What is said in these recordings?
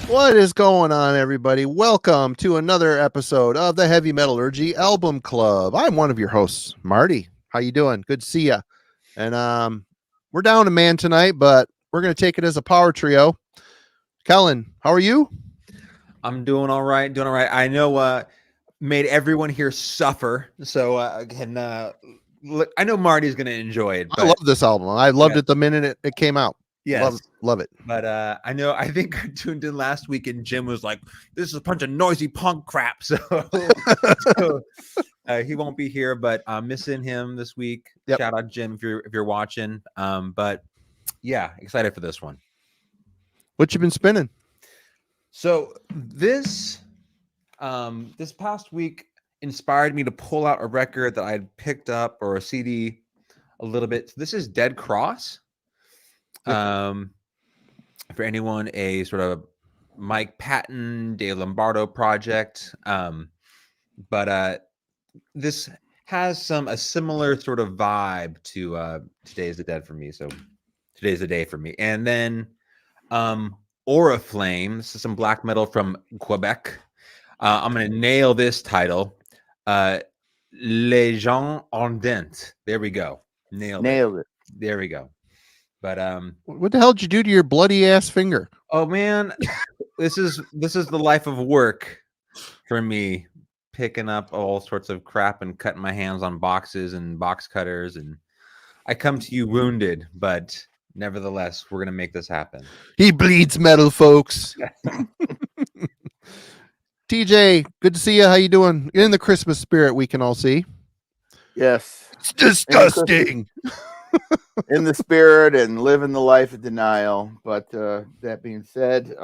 What is going on, everybody? Welcome to another episode of the Heavy Metallurgy Album Club. I'm one of your hosts, Marty. How you doing? Good to see you. And we're down a man tonight, but we're going to take it as a power trio. Kellen, how are you? I'm doing all right. I know made everyone here suffer, so I know Marty's going to enjoy it. But I love this album. I loved it the minute it came out. Yes. Love it. But I think I tuned in last week and Jim was like, this is a bunch of noisy punk crap. So, he won't be here, but I'm missing him this week. Yep. Shout out Jim if you're watching. But yeah, excited for this one. What you been spinning? So this past week inspired me to pull out a record that I had picked up, or a CD, a little bit. So this is Dead Cross. For anyone, a sort of Mike Patton, De Lombardo project. But this has a similar sort of vibe to Today's the Dead for me. So today's the day for me. And then Oriflame. This is some black metal from Quebec. I'm going to nail this title. Les gens ardents. There we go. Nailed it. There we go. But what the hell did you do to your bloody ass finger? Oh man, this is the life of work for me, picking up all sorts of crap and cutting my hands on boxes and box cutters, and I come to you wounded, but nevertheless, we're gonna make this happen. He bleeds metal, folks. TJ, good to see you. How you doing? In the Christmas spirit, we can all see. Yes, it's disgusting. In the spirit and living the life of denial. But that being said,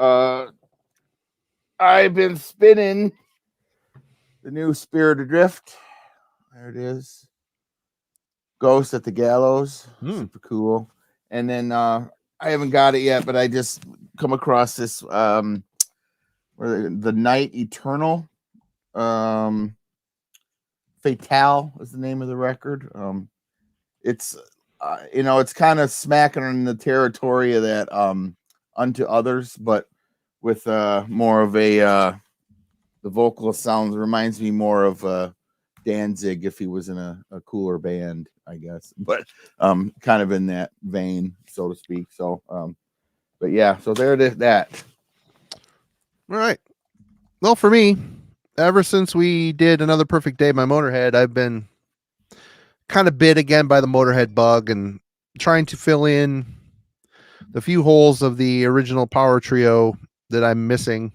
I've been spinning the new Spirit Adrift. There it is. Ghost at the Gallows. Super cool. And then I haven't got it yet, but I just come across this the Night Eternal. Fatale is the name of the record. It's it's kind of smacking in the territory of that Unto Others, but with more of the vocalist sounds reminds me more of Danzig if he was in a cooler band, I guess. But kind of in that vein, so to speak. So, but yeah, so there it is. That. All right. Well, for me, ever since we did Another Perfect Day by Motorhead, I've been kind of bit again by the Motorhead bug and trying to fill in the few holes of the original power trio that I'm missing.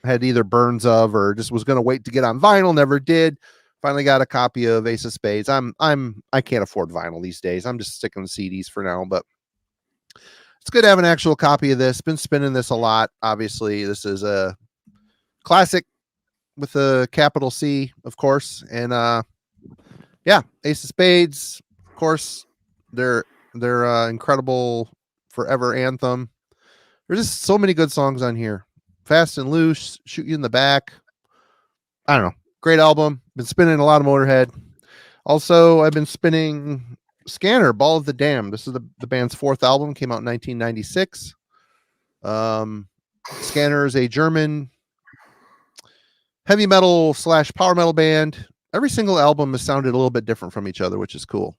I had either burns of or just was going to wait to get on vinyl, never did. Finally got a copy of Ace of Spades. I can't afford vinyl these days. I'm just sticking to CDs for now, but it's good to have an actual copy of this. Been spinning this a lot. Obviously, this is a classic with a capital C, of course, and yeah, Ace of Spades, of course, they're incredible forever anthem. There's just so many good songs on here. Fast and Loose, Shoot You in the Back. I don't know. Great album. Been spinning a lot of Motorhead. Also, I've been spinning Scanner, Ball of the Damned. This is the band's fourth album. Came out in 1996. Scanner is a German heavy metal / power metal band. Every single album has sounded a little bit different from each other, which is cool.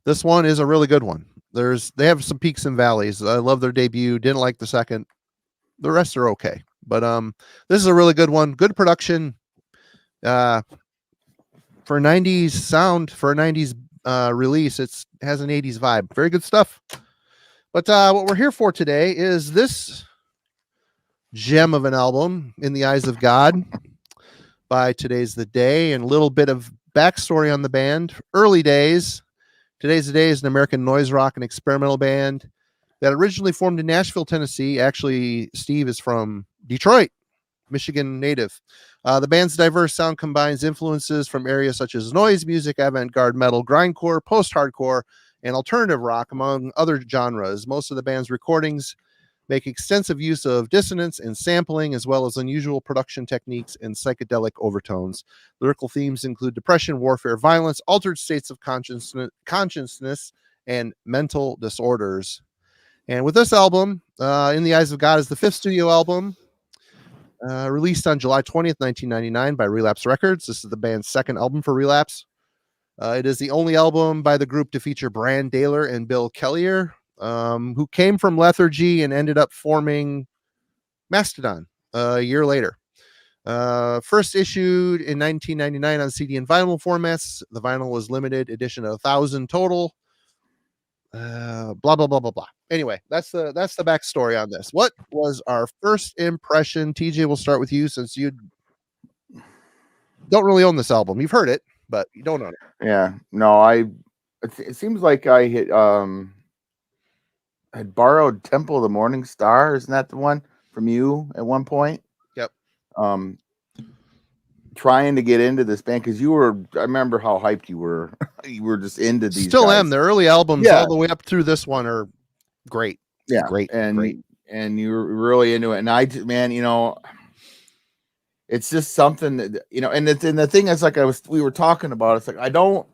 This one is a really good one. They have some peaks and valleys. I love their debut. Didn't like the second. The rest are okay. But this is a really good one. Good production. For a 90s sound, for a 90s release, it has an 80s vibe. Very good stuff. But what we're here for today is this gem of an album, In the Eyes of God, by Today's the Day, and a little bit of backstory on the band. Early days. Today's the Day is an American noise rock and experimental band that originally formed in Nashville, Tennessee. Actually, Steve is from Detroit, Michigan native. The band's diverse sound combines influences from areas such as noise music, avant-garde metal, grindcore, post-hardcore, and alternative rock, among other genres. Most of the band's recordings make extensive use of dissonance and sampling, as well as unusual production techniques and psychedelic overtones. Lyrical themes include depression, warfare, violence, altered states of consciousness, and mental disorders. And with this album, In the Eyes of God is the 5th studio album, released on July 20th, 1999 by Relapse Records. This is the band's 2nd album for Relapse. It is the only album by the group to feature Brann Dailor and Bill Kelliher, who came from Lethergy and ended up forming Mastodon a year later. First issued in 1999 on CD and vinyl formats. The vinyl was limited edition of 1,000 total. Blah blah blah blah blah. Anyway, that's the backstory on this. What was our first impression? TJ, we'll start with you since you don't really own this album. You've heard it, but you don't own it. Yeah, no, it seems like I had borrowed Temple of the Morning Star. Isn't that the one from you at one point? Yep. Trying to get into this band because I remember how hyped you were. You were just into these. Still guys. am. The early albums all the way up through this one are great. Yeah, great. And you were really into it. And man, it's just something that, and the thing is, like we were talking about, it's like I don't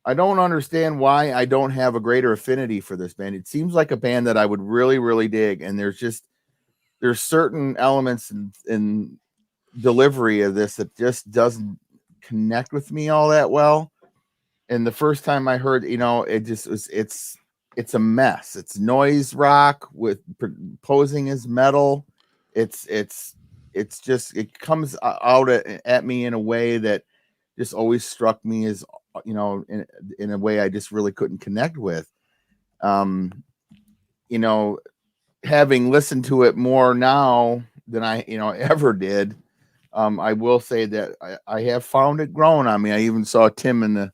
understand why I don't have a greater affinity for this band. It seems like a band that I would really, really dig, and there's certain elements in delivery of this that just doesn't connect with me all that well. And the first time I heard, it just was, it's a mess. It's noise rock with posing as metal. It's just, it comes out at me in a way that just always struck me as, in a way I just really couldn't connect with. Having listened to it more now than I, ever did, I will say that I have found it grown on me. I even saw Tim in the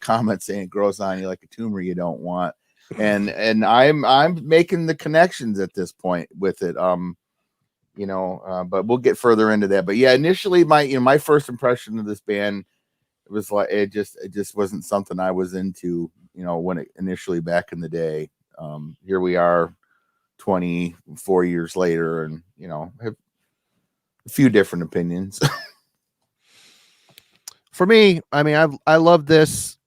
comments saying it grows on you like a tumor you don't want. And I'm making the connections at this point with it. But we'll get further into that. But yeah, initially my first impression of this band, it was like, it just wasn't something I was into, when it initially back in the day. Here we are 24 years later and, have a few different opinions. For me, I love this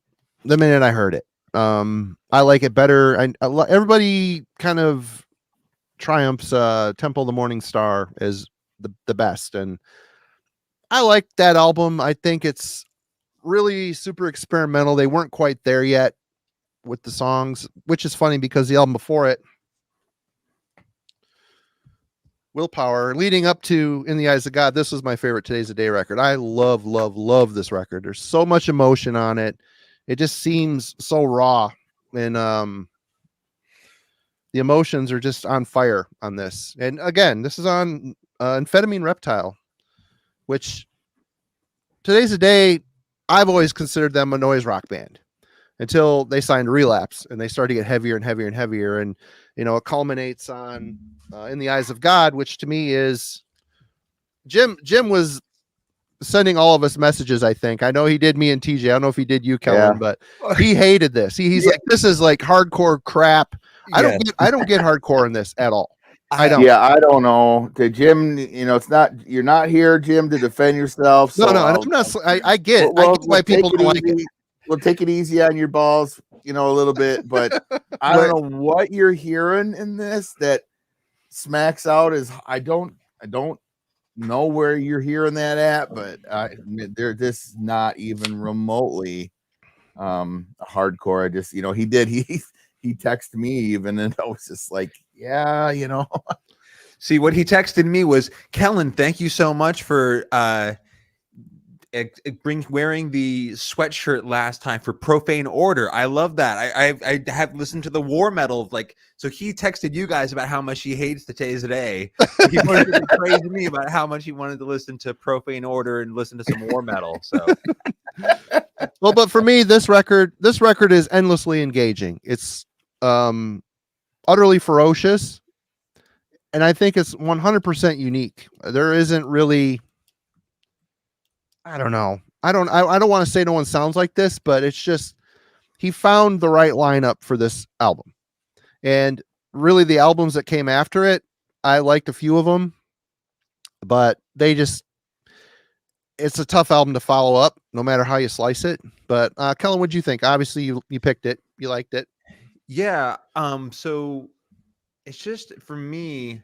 the minute I heard it. I like it better. Everybody kind of triumphs Temple of the Morning Star as the best, and I like that album. I think it's really super experimental. They weren't quite there yet with the songs, which is funny because the album before it, Willpower, leading up to In the Eyes of God, this was my favorite Today's a Day record. I love this record. There's so much emotion on it. It just seems so raw, and the emotions are just on fire on this. And again, this is on Amphetamine Reptile, which Today's a Day, I've always considered them a noise rock band until they signed Relapse and they started to get heavier and heavier and heavier. And, it culminates on In the Eyes of God, which to me is Jim was sending all of us messages. I think, I know he did me and TJ. I don't know if he did you, Kellen, but he hated this. He's like, this is like hardcore crap. I don't get hardcore in this at all. I don't. Yeah, I don't know. To Jim, it's not. You're not here, Jim, to defend yourself. So no, I'm not. I get. I get why people don't like it. We'll take it easy on your balls, a little bit. But I don't know what you're hearing in this that smacks out as I don't know where you're hearing that at, but they're just not even remotely hardcore. I just, he texted me even, and I was just like, yeah, See, what he texted me was, Kellen, thank you so much for wearing the sweatshirt last time for Profane Order. I love that. I have listened to the war metal. So he texted you guys about how much he hates the Today's a Day. He wanted to praise me about how much he wanted to listen to Profane Order and listen to some war metal. So, well, but for me, this record is endlessly engaging. It's utterly ferocious, and I think it's 100% unique. There isn't really, I don't know. I don't want to say no one sounds like this, but it's just, he found the right lineup for this album. And really the albums that came after it, I liked a few of them, but it's a tough album to follow up no matter how you slice it. But Kellen, what'd you think? Obviously you picked it. You liked it. Yeah. So it's just for me,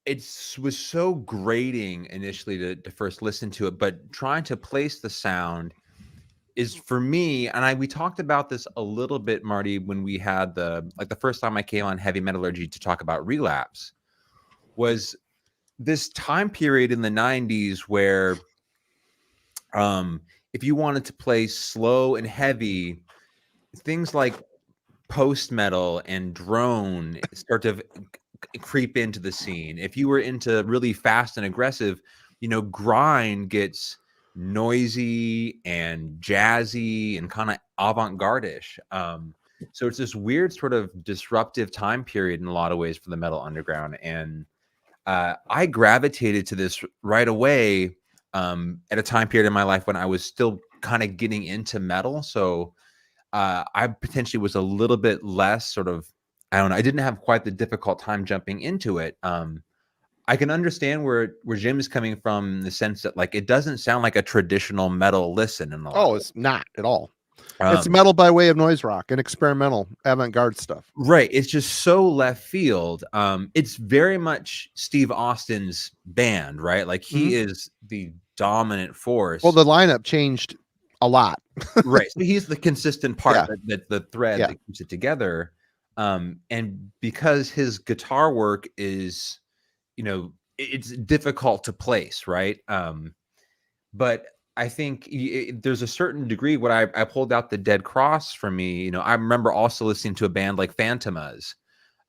was so grating initially to first listen to it, but trying to place the sound is for me, and we talked about this a little bit, Marty, when we had the first time I came on Heavy Metallurgy to talk about Relapse, was this time period in the 90s where if you wanted to play slow and heavy, things like post metal and drone start to creep into the scene. If you were into really fast and aggressive, grind gets noisy and jazzy and kind of avant-garde-ish. So it's this weird sort of disruptive time period in a lot of ways for the metal underground. And I gravitated to this right away at a time period in my life when I was still kind of getting into metal. So I potentially was a little bit less sort of, I don't know, I didn't have quite the difficult time jumping into it. I can understand where Jim is coming from in the sense that like it doesn't sound like a traditional metal listen in a lot of ways. It's not at all. It's metal by way of noise rock and experimental avant-garde stuff. Right. It's just so left field. It's very much Steve Austin's band, right? Like he is the dominant force. Well, the lineup changed a lot. Right. So he's the consistent part that the thread Yeah. that keeps it together. And because his guitar work is, it's difficult to place, right? But I think there's a certain degree what I pulled out the Dead Cross for me. I remember also listening to a band like Phantomas,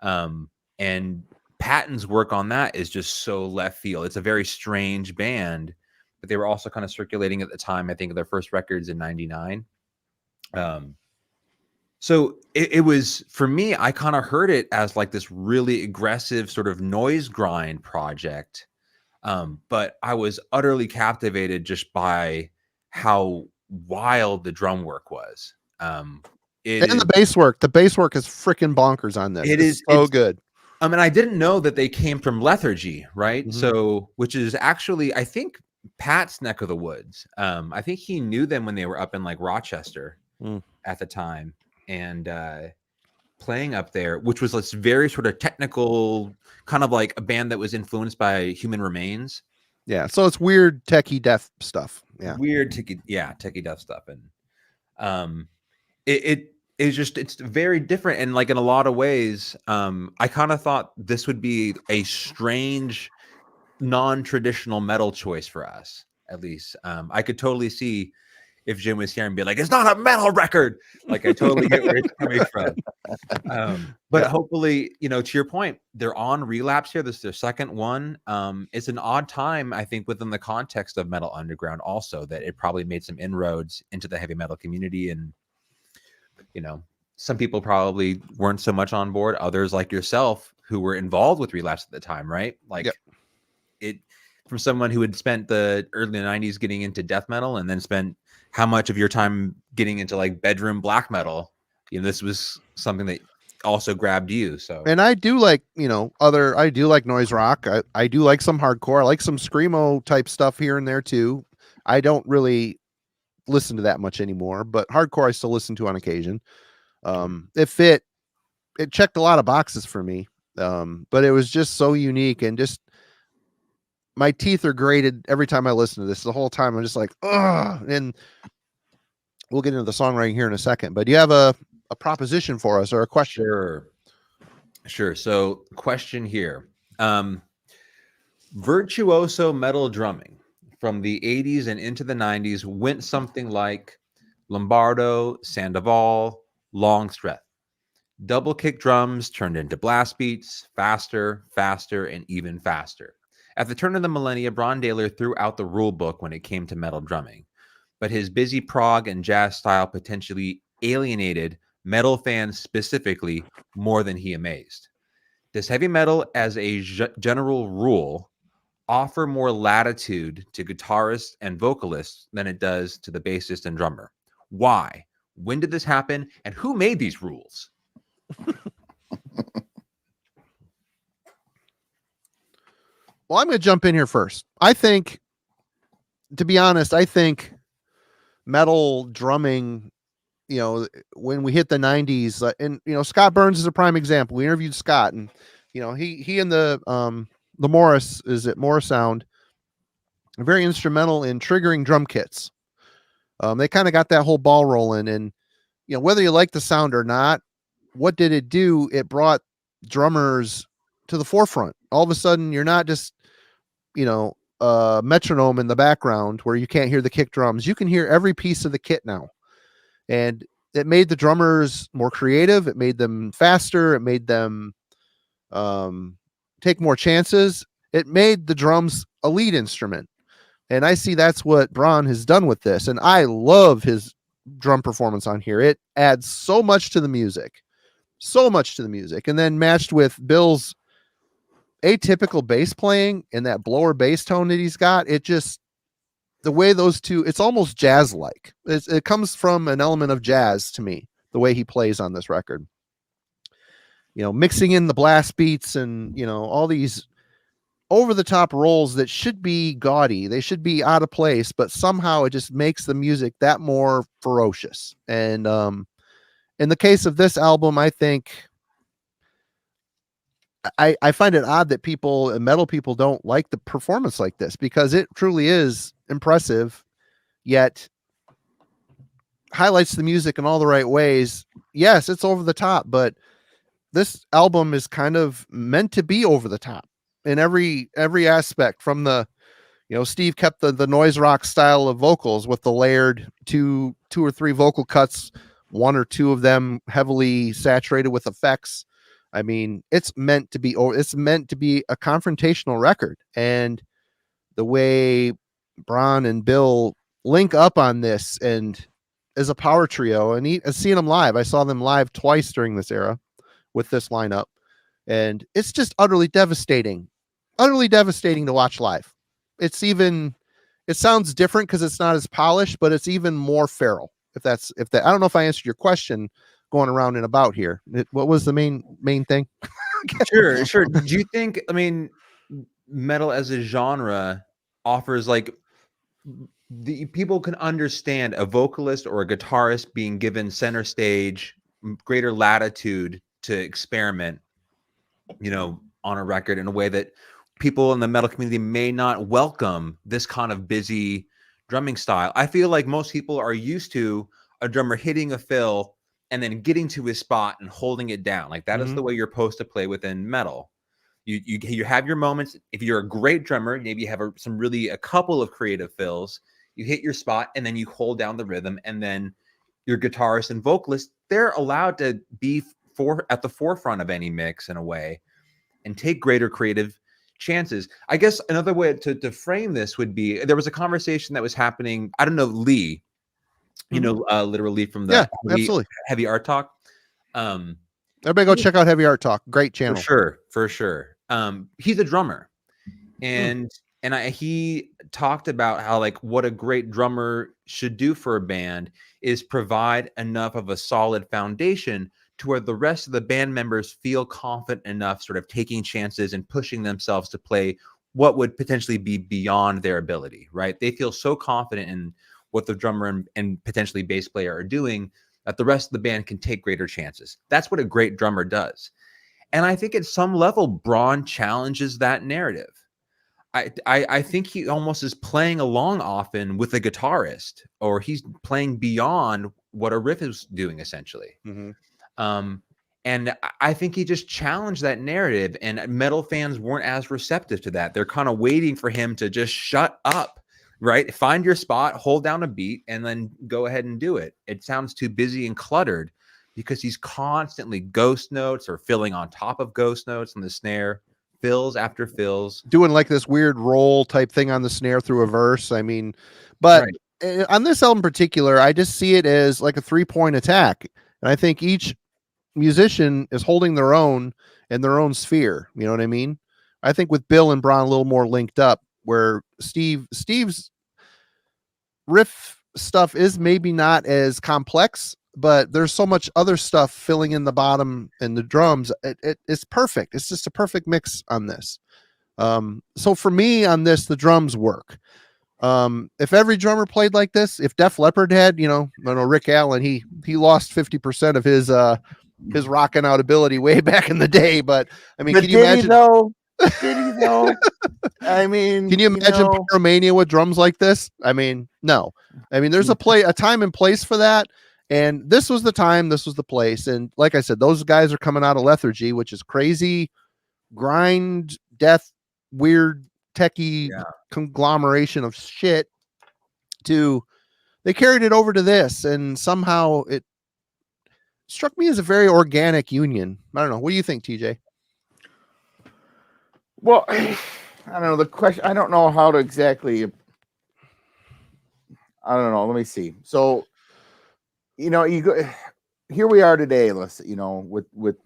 and Patton's work on that is just so left field. It's a very strange band, but they were also kind of circulating at the time. I think of their first records in '99. So it was, for me, I kind of heard it as like this really aggressive sort of noise grind project. But I was utterly captivated just by how wild the drum work was. The bass work. The bass work is freaking bonkers on this. It's so good. And I didn't know that they came from Lethergy, right? Mm-hmm. So, which is actually, I think, Pat's neck of the woods. I think he knew them when they were up in like Rochester at the time, and playing up there, which was this very sort of technical, kind of like a band that was influenced by Human Remains. Yeah, so it's weird techie death stuff. Yeah, weird techie death stuff, and it's very different. And like in a lot of ways, I kind of thought this would be a strange, non-traditional metal choice for us. At least, I could totally see if Jim was here and be like, it's not a metal record. Like, I totally get where it's coming from. But hopefully, to your point, they're on Relapse here. This is their second one. It's an odd time, I think, within the context of Metal Underground also, that it probably made some inroads into the heavy metal community. And, some people probably weren't so much on board. Others like yourself who were involved with Relapse at the time, right? Like it, from someone who had spent the early 90s getting into death metal and then spent how much of your time getting into like bedroom black metal, this was something that also grabbed you. So, and I do like, I do like noise rock. I do like some hardcore. I like some screamo type stuff here and there too. I don't really listen to that much anymore, but hardcore I still listen to on occasion. It checked a lot of boxes for me. But it was just so unique, and just my teeth are grated every time I listen to this. The whole time I'm just like, ugh. And we'll get into the songwriting here in a second, but do you have a proposition for us or a question? Sure. So question here, virtuoso metal drumming from the 80s and into the 90s went something like Lombardo, Sandoval, long stretch. Double kick drums turned into blast beats, faster, and even faster. At the turn of the millennia, Brann Dailor threw out the rule book when it came to metal drumming, but his busy prog and jazz style potentially alienated metal fans specifically more than he amazed. Does heavy metal, as a general rule, offer more latitude to guitarists and vocalists than it does to the bassist and drummer? Why? When did this happen? And who made these rules? Well, I'm going to jump in here first. I think, to be honest, metal drumming you know, when we hit the 90s, and you know, Scott Burns is a prime example. We interviewed Scott, and you know, he and the Morris Sound are very instrumental in triggering drum kits. They kind of got that whole ball rolling, and you know, whether you like the sound or not, what did it do? It brought drummers to the forefront. All of a sudden, you're not just, you know, a metronome in the background where you can't hear the kick drums. You can hear every piece of the kit now. And it made the drummers more creative. It made them faster. It made them take more chances. It made the drums a lead instrument. And I see that's what Brann has done with this. And I love his drum performance on here. It adds so much to the music. So much to the music. And then matched with Bill's atypical bass playing and that blower bass tone that he's got, it just, the way those two, it's almost jazz-like. It comes from an element of jazz to me, the way he plays on this record. You know, mixing in the blast beats and, you know, all these over-the-top rolls that should be gaudy. They should be out of place, but somehow it just makes the music that more ferocious. And in the case of this album, I think I find it odd that people and metal people don't like the performance like this, because it truly is impressive, yet highlights the music in all the right ways. Yes, it's over the top, but this album is kind of meant to be over the top in every aspect. From the, you know, Steve kept the noise rock style of vocals with the layered two or three vocal cuts, one or two of them heavily saturated with effects. I mean, it's meant to be a confrontational record. And the way Brann and Bill link up on this and as a power trio, and seeing them live, I saw them live twice during this era with this lineup, and it's just utterly devastating to watch live. It sounds different because it's not as polished, but it's even more feral. If that, I don't know if I answered your question going around and about here. What was the main thing? Sure. Do you think, I mean, metal as a genre offers, like, the people can understand a vocalist or a guitarist being given center stage, greater latitude to experiment, you know, on a record in a way that people in the metal community may not welcome this kind of busy drumming style? I feel like most people are used to a drummer hitting a fill and then getting to his spot and holding it down. Like that is the way you're supposed to play within metal. You have your moments. If you're a great drummer, maybe you have a couple of creative fills, you hit your spot and then you hold down the rhythm, and then your guitarist and vocalist, they're allowed to be at the forefront of any mix in a way and take greater creative chances. I guess another way to frame this would be, there was a conversation that was happening. I don't know, Lee, you know, literally from the heavy Art Talk. Everybody go check out Heavy Art Talk. Great channel. For sure. He's a drummer, and he talked about how, like, what a great drummer should do for a band is provide enough of a solid foundation to where the rest of the band members feel confident enough, sort of taking chances and pushing themselves to play what would potentially be beyond their ability, right? They feel so confident in what the drummer and potentially bass player are doing that the rest of the band can take greater chances. That's what a great drummer does. And I think at some level, Brann challenges that narrative. I think he almost is playing along often with a guitarist, or he's playing beyond what a riff is doing, essentially. And I think he just challenged that narrative, and metal fans weren't as receptive to that. They're kind of waiting for him to just shut up, right? Find your spot, hold down a beat, and then go ahead and do it. It sounds too busy and cluttered because he's constantly ghost notes or filling on top of ghost notes on the snare, fills after fills, doing like this weird roll type thing on the snare through a verse. I mean, but on this album in particular, I just see it as like a 3-point attack. And I think each musician is holding their own in their own sphere. You know what I mean? I think with Bill and Brann a little more linked up, where Steve's riff stuff is maybe not as complex, but there's so much other stuff filling in the bottom and the drums. It's perfect. It's just a perfect mix on this. So for me on this, the drums work. If every drummer played like this, if Def Leppard had, I know Rick Allen, he lost 50% of his rocking out ability way back in the day. But I mean, can you imagine? Did he though? I mean, can you imagine Pyromania with drums like this? I mean, no. I mean, there's a time and place for that. And this was the time, this was the place. And like I said, those guys are coming out of Lethergy, which is crazy, grind, death, weird, techie conglomeration of shit. They carried it over to this, and somehow it struck me as a very organic union. I don't know. What do you think, TJ? Well, I don't know. The question, I don't know how to exactly. I don't know. Let me see. So, you go here. We are today. Let's with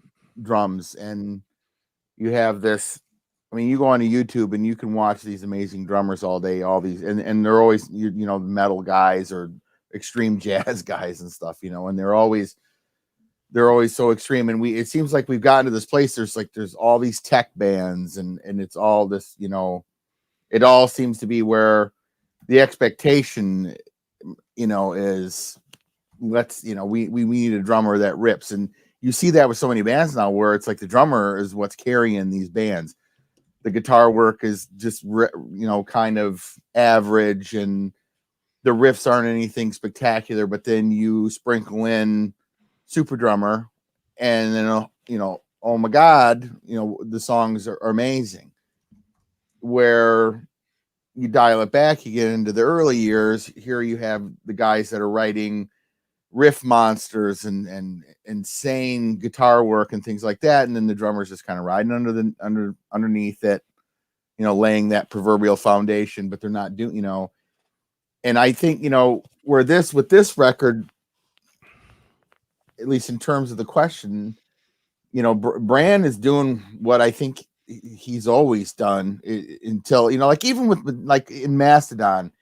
drums, and you have this. I mean, you go onto YouTube and you can watch these amazing drummers all day. All these, and they're always metal guys or extreme jazz guys and stuff. And they're always so extreme. And it seems like we've gotten to this place. There's all these tech bands, and it's all this. It all seems to be where the expectation is we need a drummer that rips, and you see that with so many bands now where it's like the drummer is what's carrying these bands. The guitar work is just kind of average, and the riffs aren't anything spectacular, but then you sprinkle in super drummer, and then oh my god, the songs are amazing. Where you dial it back, you get into the early years. Here you have the guys that are writing riff monsters and insane guitar work and things like that, and then the drummer's just kind of riding underneath it, laying that proverbial foundation, but they're not doing, and I think with this record, at least in terms of the question, Brann is doing what I think he's always done until like even with like in Mastodon,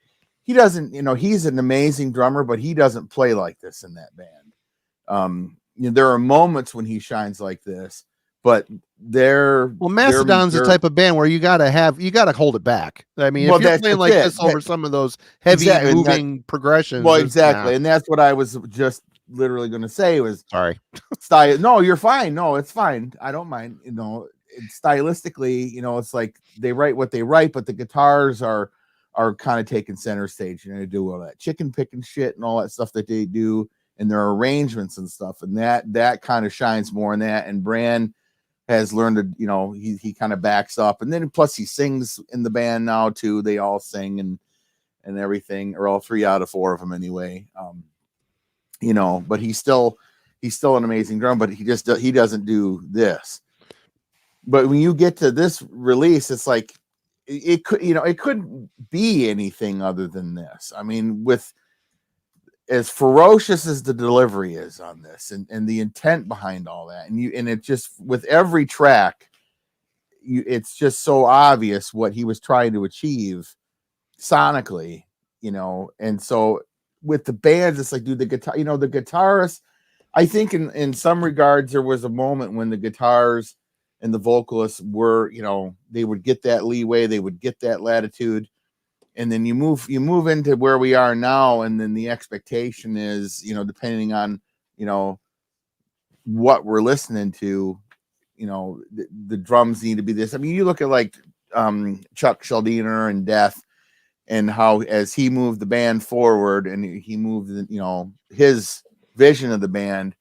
he doesn't, he's an amazing drummer, but he doesn't play like this in that band. There are moments when he shines like this, but Mastodon's the type of band where you gotta hold it back. I mean, if you're playing like this over some of those heavy moving progressions. Well, exactly. And that's what I was just literally going to say was sorry. Style. No, you're fine. No, it's fine. I don't mind. Stylistically, it's like they write what they write, but the guitars are kind of taking center stage. They do all that chicken picking shit and all that stuff that they do, and their arrangements and stuff, and that kind of shines more in that. And Brann has learned to, he kind of backs up, and then plus he sings in the band now too. They all sing and everything, or all 3 out of 4 of them anyway. But he's still an amazing drum, but he doesn't do this. But when you get to this release, it's like it couldn't be anything other than this. I mean, with as ferocious as the delivery is on this, and the intent behind all that, and it just with every track, it's just so obvious what he was trying to achieve sonically, and so with the bands, it's like, dude, the guitar, the guitarists, I think in some regards, there was a moment when the guitars and the vocalists were, they would get that leeway, they would get that latitude. And then you move into where we are now. And then the expectation is, depending on, what we're listening to, the drums need to be this. I mean, you look at like Chuck Schuldiner and Death, and how as he moved the band forward and he moved, his vision of the band,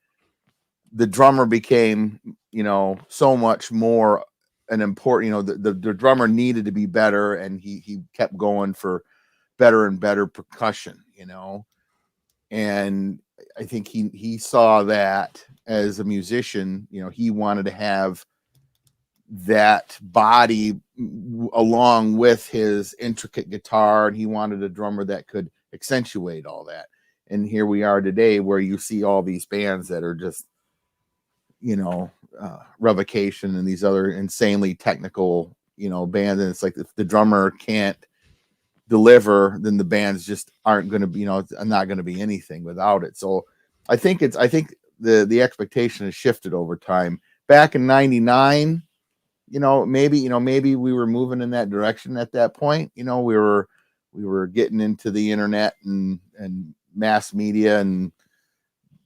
the drummer became, so much more an important, the drummer needed to be better, and he kept going for better and better percussion, and I think he saw that as a musician, he wanted to have that body along with his intricate guitar, and he wanted a drummer that could accentuate all that. And here we are today where you see all these bands that are just, Revocation and these other insanely technical, bands. And it's like, if the drummer can't deliver, then the bands just aren't going to be, not going to be anything without it. So I think the expectation has shifted over time. Back in 99, maybe we were moving in that direction at that point. We were were getting into the internet and mass media and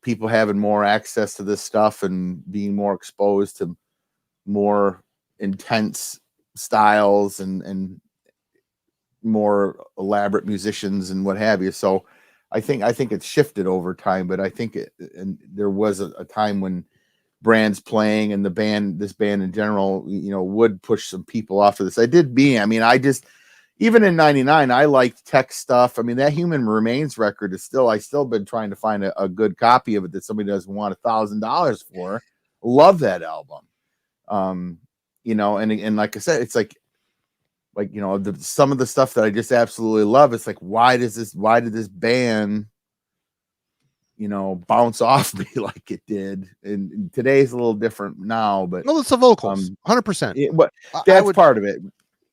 people having more access to this stuff and being more exposed to more intense styles and more elaborate musicians and what have you. So I think it's shifted over time, but I think and there was a time when Brann's playing and this band in general, would push some people off of this. I mean, even in 99, I liked tech stuff. I mean, that Human Remains record is I still been trying to find a good copy of it that somebody doesn't want $1,000 for. Love that album. And like I said, it's like some of the stuff that I just absolutely love. It's like, why did this band, bounce off me like it did? And today's a little different now, but it's the vocals, 100%. But that's part of it.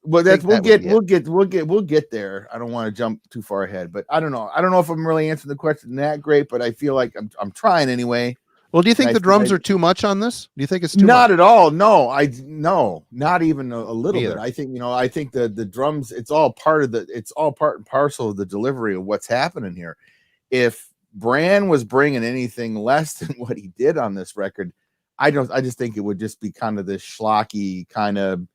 But we'll get there. I don't want to jump too far ahead, but I don't know if I'm really answering the question that great, but I feel like I'm trying anyway. Well, do you think the drums are too much on this? Do you think it's too not much? At all? No, not even a little bit. I think the drums, it's all part and parcel of the delivery of what's happening here. If Brann was bringing anything less than what he did on this record, I just think it would just be kind of this schlocky kind of,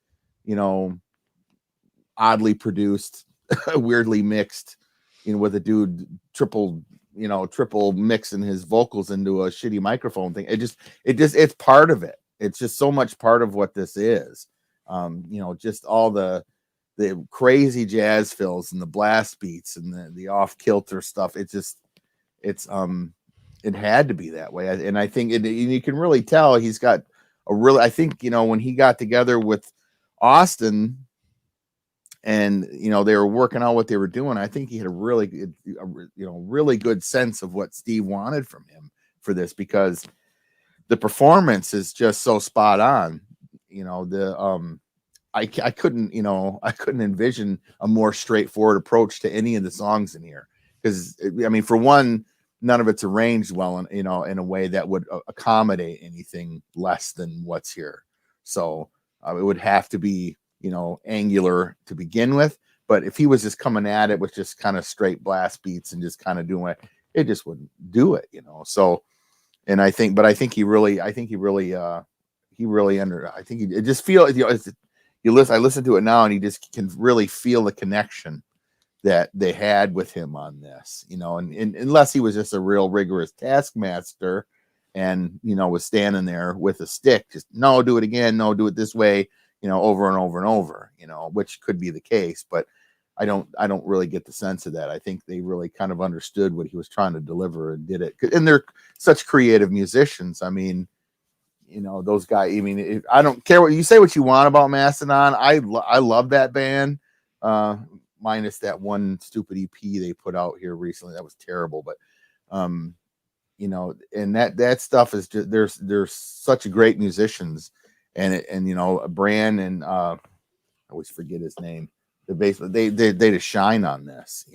oddly produced, weirdly mixed, with a dude triple mixing his vocals into a shitty microphone thing. It's part of it. It's just so much part of what this is. Just all the crazy jazz fills and the blast beats and the off kilter stuff. It had to be that way. And I think you can really tell he's got I think, when he got together with Austin, and they were working out what they were doing, I think he had a really good sense of what Steve wanted from him for this, because the performance is just so spot on. I couldn't envision a more straightforward approach to any of the songs in here, because I mean, for one, none of it's arranged well in a way that would accommodate anything less than what's here. So it would have to be angular to begin with. But if he was just coming at it with just kind of straight blast beats and just kind of doing it just wouldn't do it, So, and I think he really I think it just feel, I listen to it now and you just can really feel the connection that they had with him on this, and unless he was just a real rigorous taskmaster and, was standing there with a stick, just, no, do it again. No, do it this way, over and over and over, which could be the case, but I don't really get the sense of that. I think they really kind of understood what he was trying to deliver and did it. And they're such creative musicians. I mean, those guys, I mean, I don't care what you say, what you want about Mastodon. I love that band, minus that one stupid EP they put out here recently. That was terrible, but, and that stuff is just, there's such great musicians. And Brann and I always forget his name. They just shine on this,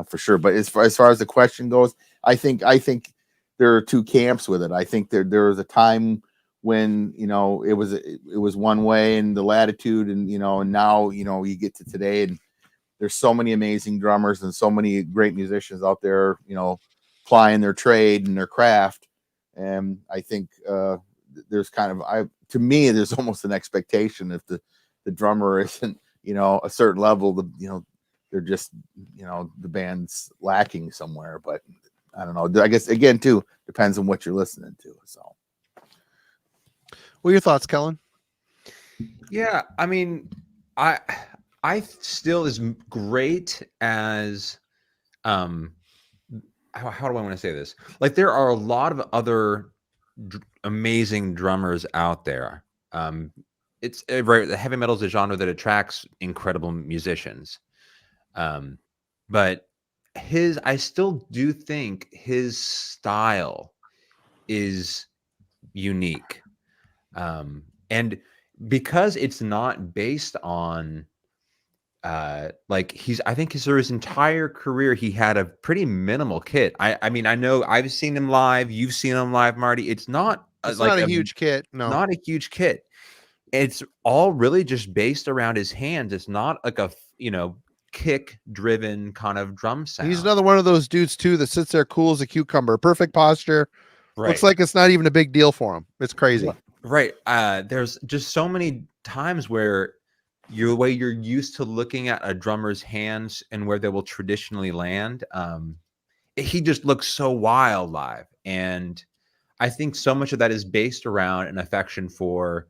for sure. But as far as the question goes, I think there are two camps with it. I think there was a time when it was one way and the latitude, and and now you get to today, and there's so many amazing drummers and so many great musicians out there, plying their trade and their craft. And I think there's to me, there's almost an expectation if the drummer isn't, a certain level, they're just, the band's lacking somewhere. But I don't know. I guess, again, too, depends on what you're listening to. So, what are your thoughts, Kellen? Yeah, I mean, I still, as great as, how do I want to say this? Like, there are a lot of other amazing drummers out there. It's the heavy metal is a genre that attracts incredible musicians. But I still do think his style is unique. And because it's not based on I think his entire career he had a pretty minimal kit. I mean, I know I've seen him live, you've seen him live, Marty. It's not not a huge kit. No, not a huge kit. It's all really just based around his hands. It's not like a kick driven kind of drum sound. He's another one of those dudes too that sits there cool as a cucumber, perfect posture. Right. Looks like it's not even a big deal for him. It's crazy. Right. There's just so many times where the way you're used to looking at a drummer's hands and where they will traditionally land, he just looks so wild live. And I think so much of that is based around an affection for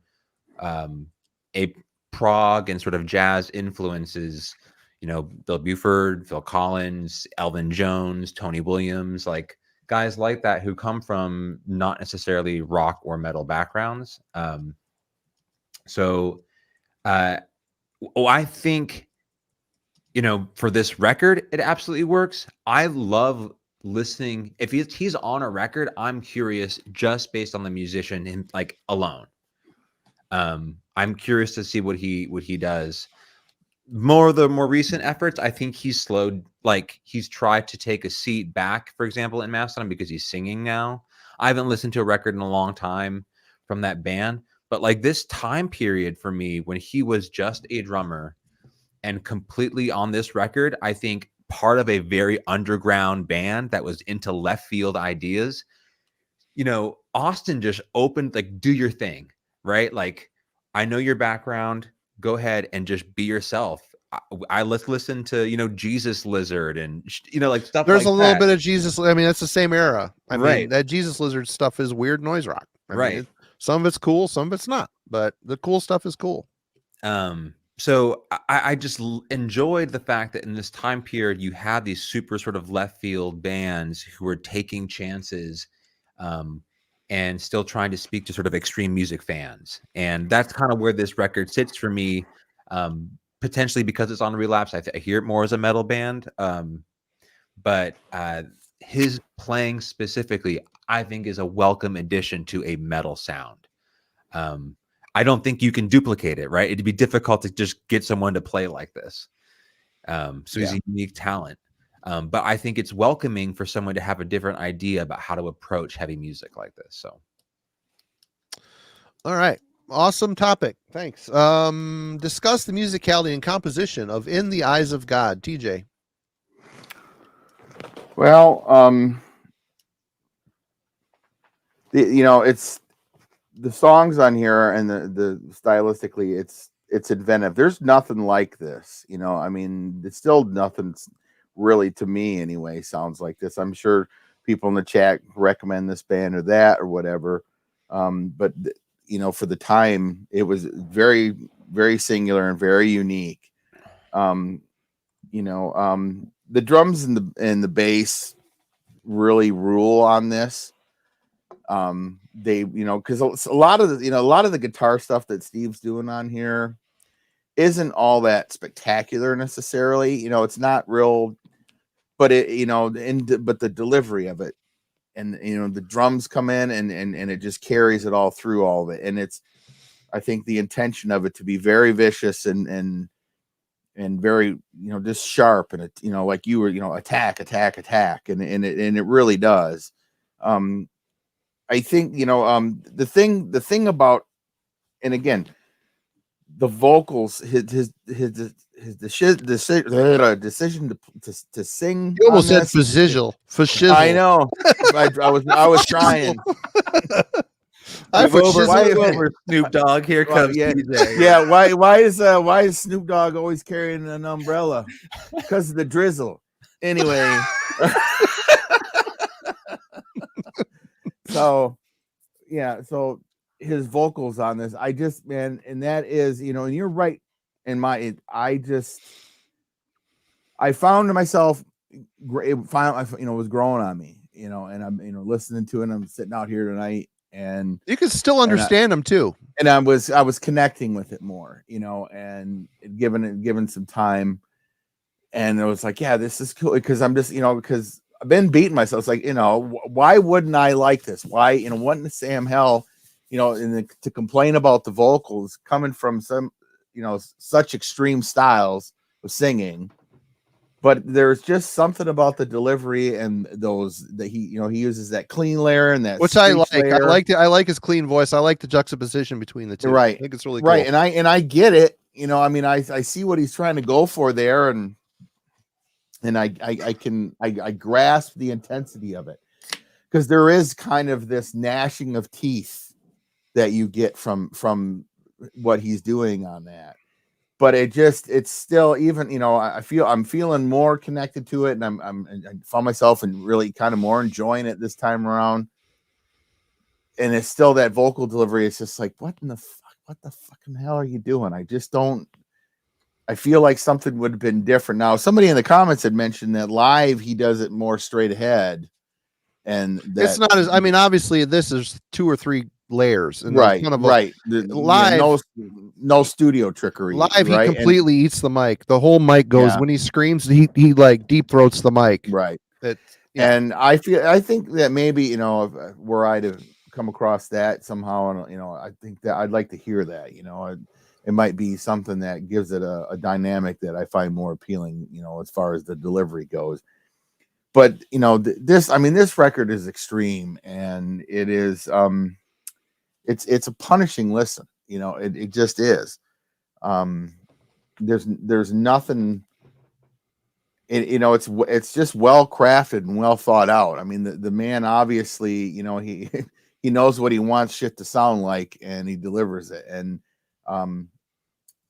a prog and sort of jazz influences, you know, Bill Buford, Phil Collins, Elvin Jones, Tony Williams, like guys like that who come from not necessarily rock or metal backgrounds. I think, you know, for this record, it absolutely works. I love listening. If he's on a record, I'm curious just based on the musician and like alone. I'm curious to see what he does. The more recent efforts, I think he's slowed, like he's tried to take a seat back, for example, in Mastodon because he's singing now. I haven't listened to a record in a long time from that band, but like this time period for me when he was just a drummer and completely on this record, I think part of a very underground band that was into left field ideas. You know, Austin just opened, like, do your thing, right? Like, I know your background. Go ahead and just be yourself. Let's listen to, you know, Jesus Lizard and, you know, like stuff. There's like a little that. bit of Jesus. I mean, that's the same era. I mean, Right. that Jesus Lizard stuff is weird noise rock. I Right. mean, some of it's cool, some of it's not, but the cool stuff is cool. So I just enjoyed the fact that in this time period, you had these super sort of left field bands who were taking chances, and still trying to speak to sort of extreme music fans. And that's kind of where this record sits for me. Potentially because it's on Relapse, I hear it more as a metal band. But his playing specifically, I think, is a welcome addition to a metal sound. I don't think you can duplicate it, right? It'd be difficult to just get someone to play like this. So he's a unique talent. But I think it's welcoming for someone to have a different idea about how to approach heavy music like this. So, all right. Awesome topic. Thanks. Discuss the musicality and composition of In the Eyes of God. TJ. Well, you know, it's the songs on here and the stylistically, it's inventive. There's nothing like this, you know. I mean, it's still nothing really, to me anyway, sounds like this. I'm sure people in the chat recommend this band or that or whatever. But you know, for the time, it was very, very singular and very unique. You know, the drums and the bass really rule on this. They, you know, because a lot of the guitar stuff that Steve's doing on here isn't all that spectacular necessarily. You know, it's not real, but it, you know, but the delivery of it, and you know, the drums come in and it just carries it all through all of it. And it's, I think the intention of it to be very vicious and very, you know, just sharp, and it, you know, like you were, you know, attack, and it really does. I think, you know, the thing about, and again, the vocals, his decision to sing. You almost said fazizzle. I know. I was trying. I over Snoop Dogg. Here comes TJ. Yeah. Why is Snoop Dogg always carrying an umbrella? Because of the drizzle. Anyway. So his vocals on this, I just, man, and that is, you know, and you're right. I found myself, it finally, you know, was growing on me, you know, and I'm, you know, listening to it, and I'm sitting out here tonight, and you can still understand them too. And I was connecting with it more, you know, and given some time, and it was like, yeah, this is cool, because I'm just, you know, because I've been beating myself. It's like, you know, why wouldn't I like this? Why, you know, what in the Sam hell, you know, to complain about the vocals coming from some, you know, such extreme styles of singing, but there's just something about the delivery and those that he, you know, he uses that clean layer and that, which I like. Layer. I like his clean voice. I like the juxtaposition between the two. Right. I think it's really cool. Right. And I get it. You know, I mean, I see what he's trying to go for there, and and I grasp the intensity of it, because there is kind of this gnashing of teeth that you get from what he's doing on that. But it's still, even, you know, I'm feeling more connected to it, and I found myself and really kind of more enjoying it this time around. And it's still that vocal delivery. It's just like, what the fucking hell are you doing? I just don't. I feel like something would have been different. Now, somebody in the comments had mentioned that live he does it more straight ahead, and that It's not as, I mean, obviously this is 2 or 3 layers, and there's kind of live, no studio trickery. Live, right? he completely eats the mic. The whole mic goes when he screams. He like deep throats the mic. Right. Yeah. And I think that maybe, you know, were I to come across that somehow, and, you know, I think that I'd like to hear that. You know, it might be something that gives it a dynamic that I find more appealing, you know, as far as the delivery goes. But, you know, this record is extreme, and it is it's a punishing listen. You know, it just is. There's nothing. You know, it's just well crafted and well thought out. I mean, the man obviously, you know, he he knows what he wants shit to sound like, and he delivers it. And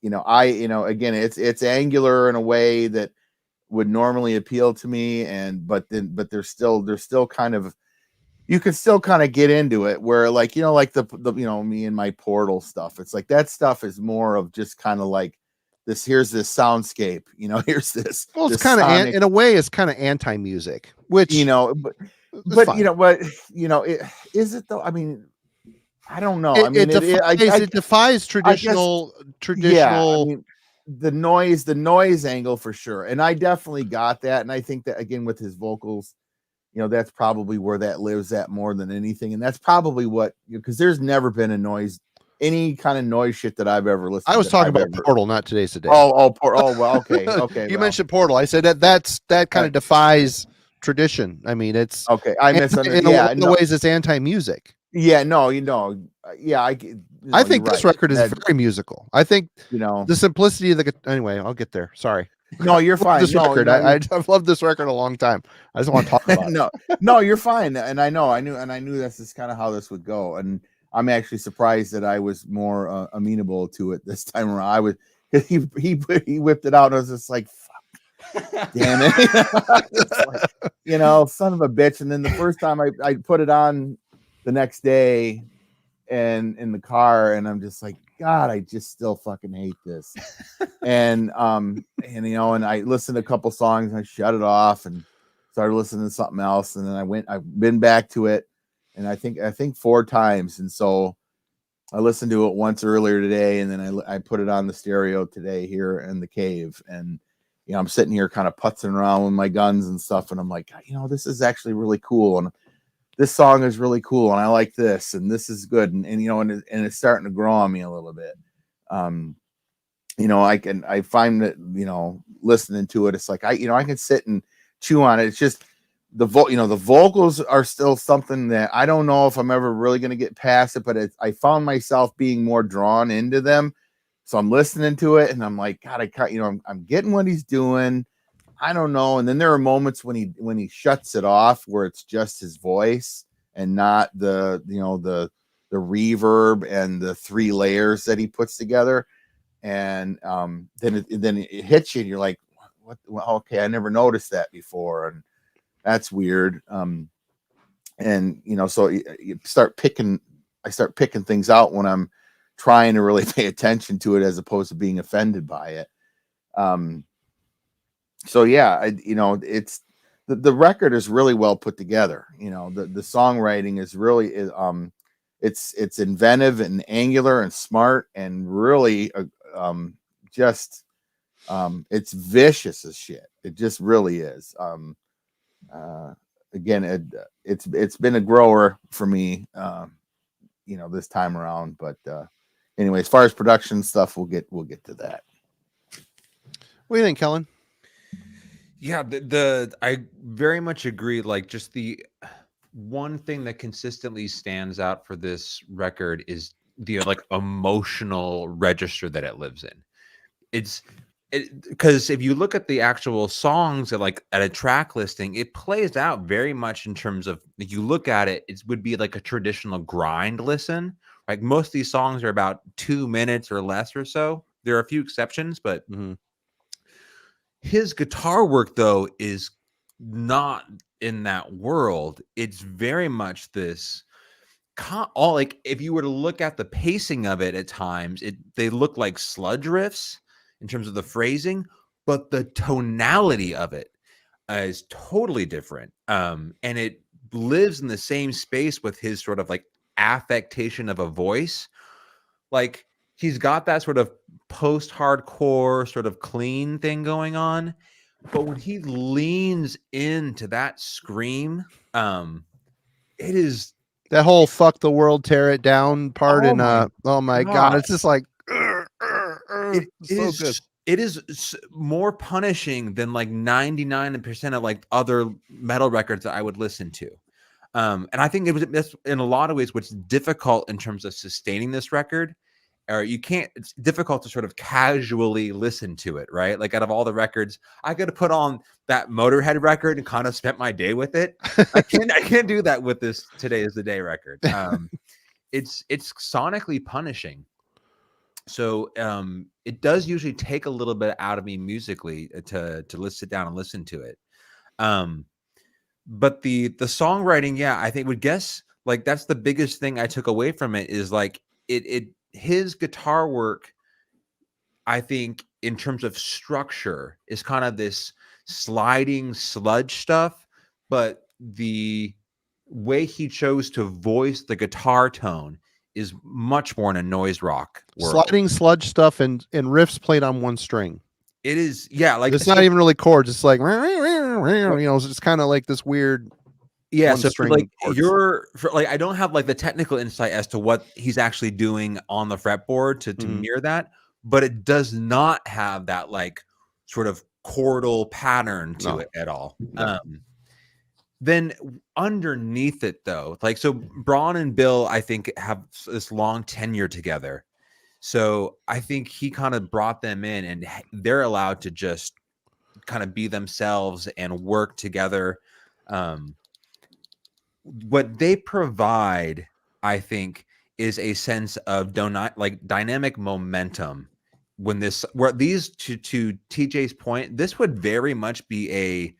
you know, again, it's angular in a way that would normally appeal to me, but there's still kind of, you can still kind of get into it, where, like, you know, like the you know, me and my Portal stuff, it's like that stuff is more of just kind of like this, here's this soundscape, you know, here's this, Well, it's this kind of sonic, in a way, it's kind of anti-music, which, you know, but fine. you know, is it though? I mean, I don't know. I It mean, it defies traditional. Yeah, I mean, the noise angle for sure, and I definitely got that. And I think that, again, with his vocals, you know, that's probably where that lives at more than anything. And that's probably what, because there's never been any kind of noise shit that I've ever listened to. I was talking about Portal, not Today's Today. Well, okay. You mentioned Portal. I said that kind of defies tradition. I mean, it's okay. I misunderstood. In a lot of ways, it's anti-music. Yeah, no, you know, yeah, I think this record is very musical. I think, you know, the simplicity of the, anyway, I'll get there. Sorry. No, you're fine. This record, I've loved this record a long time. I just want to talk about it. No, you're fine. And I knew this is kind of how this would go. And I'm actually surprised that I was more amenable to it this time around. I was, because he whipped it out, and I was just like, fuck, damn it. Like, you know, son of a bitch. And then the first time I put it on the next day, and in the car, and I'm just like, God, I just still fucking hate this. and you know, and I listened to a couple songs, and I shut it off and started listening to something else. And then I've been back to it, and I think 4 times. And so I listened to it once earlier today, and then I put it on the stereo today here in the cave. And, you know, I'm sitting here kind of putzing around with my guns and stuff, and I'm like, you know, this is actually really cool, and this song is really cool, and I like this, and this is good. And you know, and it's starting to grow on me a little bit. You know, I find that, you know, listening to it, it's like, I can sit and chew on it. It's just the vocals are still something that I don't know if I'm ever really going to get past it, but I found myself being more drawn into them. So I'm listening to it, and I'm like, God, I'm getting what he's doing. I don't know. And then there are moments when he shuts it off, where it's just his voice and not the reverb and the 3 layers that he puts together. And then it hits you, and you're like, what? Well, okay, I never noticed that before, and that's weird. And you know, so I start picking things out when I'm trying to really pay attention to it, as opposed to being offended by it. So yeah, it's the record is really well put together. You know, the songwriting is really it's inventive and angular and smart, and really it's vicious as shit. It just really is. Again, it's been a grower for me, you know, this time around. But anyway, as far as production stuff, we'll get to that. What do you think, Kellen? Yeah, I very much agree. Like, just the one thing that consistently stands out for this record is the like emotional register that it lives in. It's because if you look at the actual songs at a track listing, it plays out very much in terms of, if you look at it, it would be like a traditional grind listen. Like most of these songs are about 2 minutes or less or so. There are a few exceptions, but his guitar work though is not in that world. It's very much this all, like, if you were to look at the pacing of it at times, they look like sludge riffs in terms of the phrasing, but the tonality of it is totally different. And it lives in the same space with his sort of like affectation of a voice. Like, he's got that sort of post-hardcore sort of clean thing going on, but when he leans into that scream, it is that whole "fuck the world, tear it down" part. Oh And my oh my god, God. it's just like it so good. is more punishing than like 99% of like other metal records that I would listen to. And I think that's in a lot of ways what's difficult in terms of sustaining this record. Or it's difficult to sort of casually listen to it, right? Like, out of all the records, I could have put on that Motorhead record and kind of spent my day with it. I can't do that with this Today Is the Day record. It's sonically punishing. So it does usually take a little bit out of me musically to sit down and listen to it. But the songwriting, yeah, I think would guess like that's the biggest thing I took away from it, is like his guitar work, I think, in terms of structure, is kind of this sliding sludge stuff, but the way he chose to voice the guitar tone is much more in a noise rock world. Sliding sludge stuff and riffs played on one string. It is, yeah, like it's not even really chords. It's like, it's just kind of like this weird. Yeah, so like chords. I don't have like the technical insight as to what he's actually doing on the fretboard to mirror that, but it does not have that like sort of chordal pattern to it at all. No. Then underneath it though, like, so Brann and Bill, I think, have this long tenure together. So I think he kind of brought them in and they're allowed to just kind of be themselves and work together. What they provide, I think, is a sense of dynamic momentum. Where these, to TJ's point, this would very much be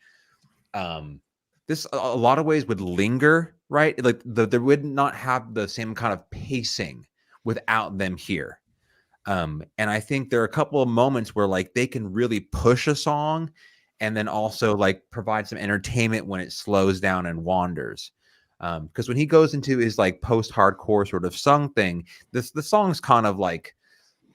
this a lot of ways would linger, right? Like there would not have the same kind of pacing without them here. And I think there are a couple of moments where like they can really push a song and then also like provide some entertainment when it slows down and wanders. Because when he goes into his like post-hardcore sort of sung thing, the song's kind of like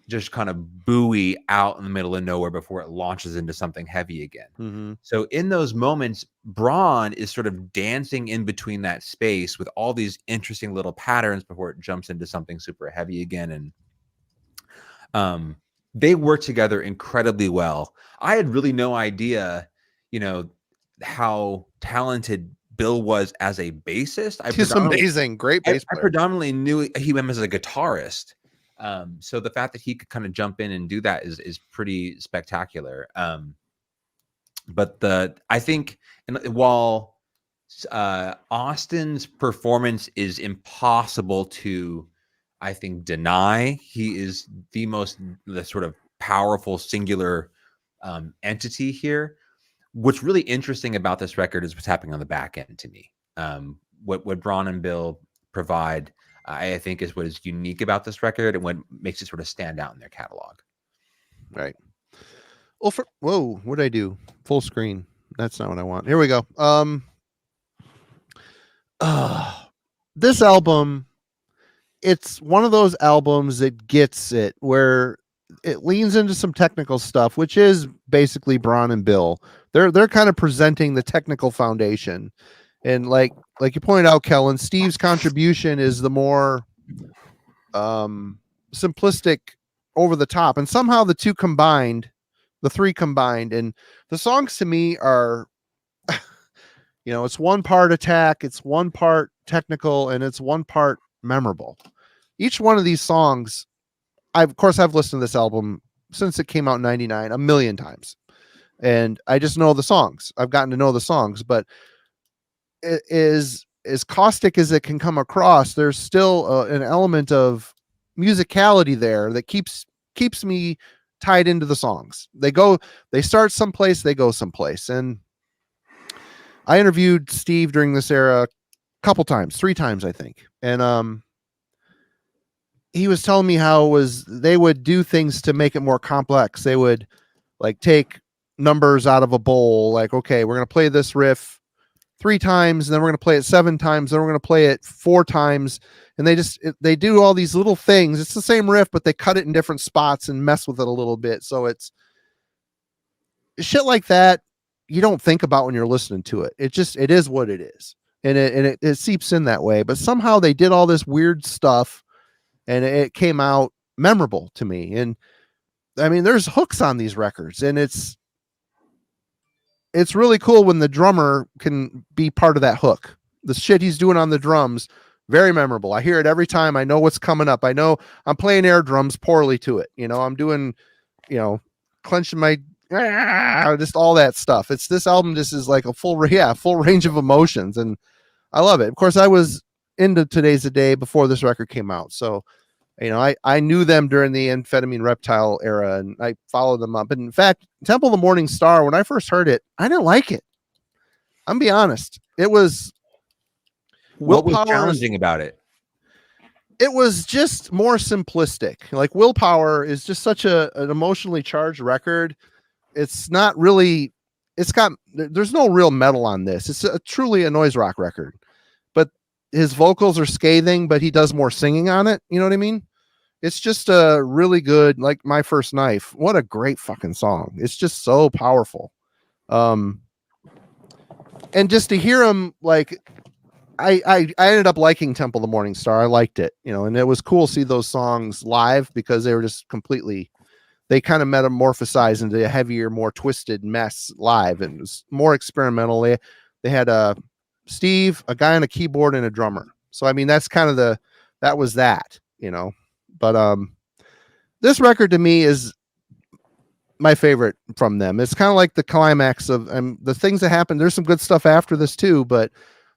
just kind of buoy out in the middle of nowhere before it launches into something heavy again. So in those moments, Brann is sort of dancing in between that space with all these interesting little patterns before it jumps into something super heavy again. And they work together incredibly well. I had really no idea, how talented Bill was as a bassist. He's amazing, great bass player. I predominantly knew him as a guitarist. So the fact that he could kind of jump in and do that is pretty spectacular. But I think, and while Austin's performance is impossible to, I think, deny, he is the sort of powerful singular entity here. What's really interesting about this record is what's happening on the back end to me. What Brann and Bill provide, I think, is what is unique about this record and what makes it sort of stand out in their catalog. Right. Well, whoa, what did I do? Full screen. That's not what I want. Here we go. This album, it's one of those albums that gets it, where it leans into some technical stuff, which is basically Brann and Bill. They're kind of presenting the technical foundation. And like you pointed out, Kellen, Steve's contribution is the more simplistic, over the top, and somehow the three combined, and the songs to me are, it's one part attack, it's one part technical, and it's one part memorable. Each one of these songs, I've listened to this album since it came out in 99 a million times. And I just know the songs. I've gotten to know the songs, but it is as caustic as it can come across. There's still an element of musicality there that keeps me tied into the songs. They start someplace, they go someplace. And I interviewed Steve during this era a couple times, 3 times, I think. And he was telling me how they would do things to make it more complex. They would like take numbers out of a bowl, like, okay, we're going to play this riff 3 times, and then we're going to play it 7 times, then we're going to play it 4 times. And they do all these little things. It's the same riff, but they cut it in different spots and mess with it a little bit. So it's shit like that you don't think about when you're listening to it. It is what it is. And it seeps in that way. But somehow they did all this weird stuff, and it came out memorable to me. And I mean, there's hooks on these records, and it's really cool when the drummer can be part of that hook. The shit he's doing on the drums, very memorable. I hear it every time. I know what's coming up. I know I'm playing air drums poorly to it. I'm doing, clenching my, just all that stuff. This album just is like a full range of emotions, and I love it. Of course, I was into Today's the Day before this record came out. So, I knew them during the Amphetamine Reptile era, and I followed them up. And in fact, Temple of the Morning Star, when I first heard it, I didn't like it. I'm be honest. It was what was challenging about it? It was just more simplistic. Like Willpower is just such an emotionally charged record. It's not really. There's no real metal on this. It's truly a noise rock record. But his vocals are scathing, but he does more singing on it. You know what I mean? It's just a really good, like My First Knife. What a great fucking song. It's just so powerful. And just to hear him, like, I ended up liking Temple of the Morning Star. I liked it, and it was cool to see those songs live because they were just they kind of metamorphosized into a heavier, more twisted mess live. And it was more experimental. They had Steve, a guy on a keyboard, and a drummer. So, I mean, that's kind of that was that. But this record to me is my favorite from them. It's kind of like the climax of the things that happen. There's some good stuff after this too, but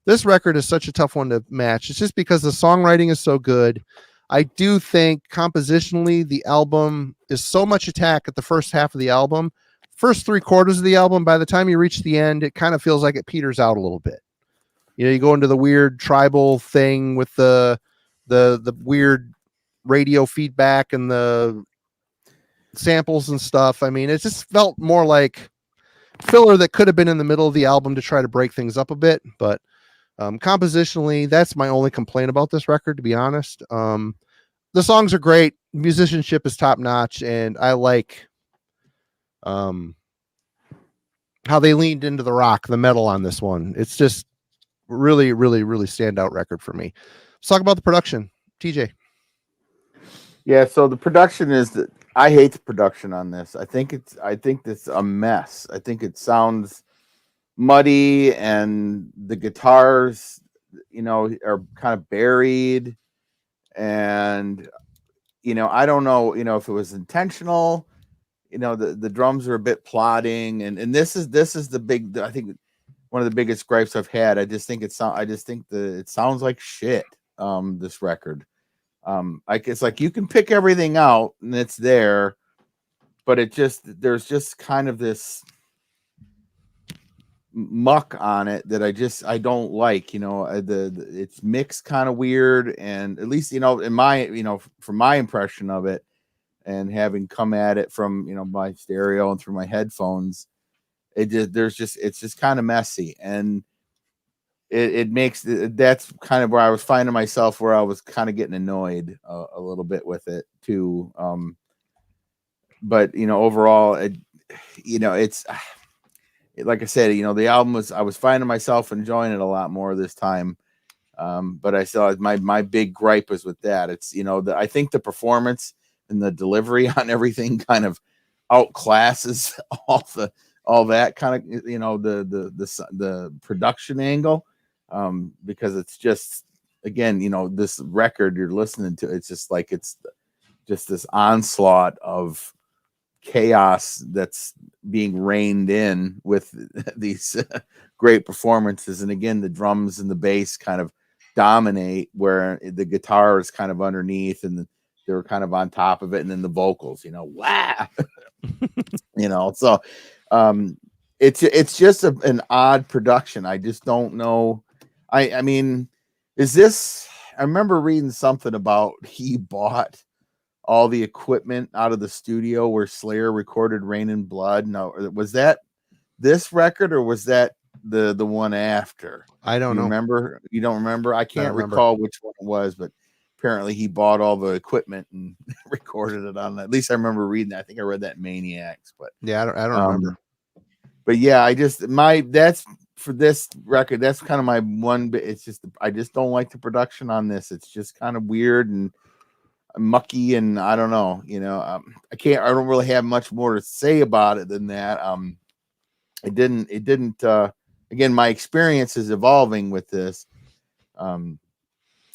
this record is such a tough one to match. It's just because the songwriting is so good. I do think compositionally the album is so much attack at the first half of the album. First 3/4 of the album, by the time you reach the end, it kind of feels like it peters out a little bit. You go into the weird tribal thing with the weird radio feedback and the samples and stuff. I mean, it just felt more like filler that could have been in the middle of the album to try to break things up a bit. But compositionally, that's my only complaint about this record, to be honest. The songs are great. Musicianship is top notch. And I like how they leaned into the rock, the metal on this one. It's just really, really, really standout record for me. Let's talk about the production. TJ. Yeah, so the production I hate the production on this. I think it's a mess. I think it sounds muddy, and the guitars, are kind of buried, and I don't know, if it was intentional. The drums are a bit plodding, and this is the big, I think one of the biggest gripes I've had. I just think it sounds like shit. This record. It's like you can pick everything out and it's there, but there's just kind of this muck on it that I don't like. It's mixed kind of weird, and at least in my from my impression of it, and having come at it from my stereo and through my headphones, it's just kind of messy, and it makes that's kind of where I was finding myself, where I was kind of getting annoyed a little bit with it too. But overall, it's like I said, the album I was finding myself enjoying it a lot more this time. But I still, my big gripe was with that. It's I think the performance and the delivery on everything kind of outclasses all that kind of the production angle. Because it's just, again, this record you're listening to, it's just like, it's just this onslaught of chaos that's being reined in with these great performances. And again, the drums and the bass kind of dominate, where the guitar is kind of underneath and they're kind of on top of it, and then the vocals, wow. So it's just an odd production. I just don't know. I mean, I remember reading something about he bought all the equipment out of the studio where Slayer recorded Rain and Blood. No, was that this record or was that the one after? I don't know. Remember? You don't remember? I can't recall which one it was, but apparently he bought all the equipment and recorded it on that. At least I remember reading that. I think I read that in Maniacs, but yeah, I don't remember. But yeah, that's for this record. That's kind of my one bit. It's just, I just don't like the production on this. It's just kind of weird and mucky, and I don't know, I don't really have much more to say about it than that. It didn't again, my experience is evolving with this, in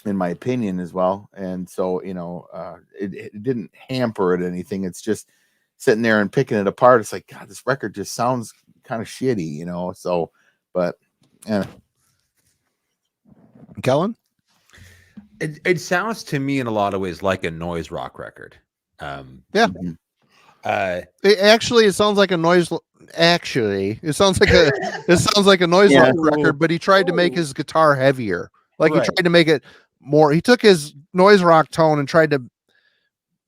my opinion as well. And so, it didn't hamper it anything. It's just sitting there and picking it apart. It's like, God, this record just sounds kind of shitty, so, but yeah. Kellen? It sounds to me in a lot of ways like a noise rock record. Yeah. Mm-hmm. It sounds like a noise. Actually, it sounds like a noise rock record, but he tried to make his guitar heavier. Like he tried to make it more. He took his noise rock tone and tried to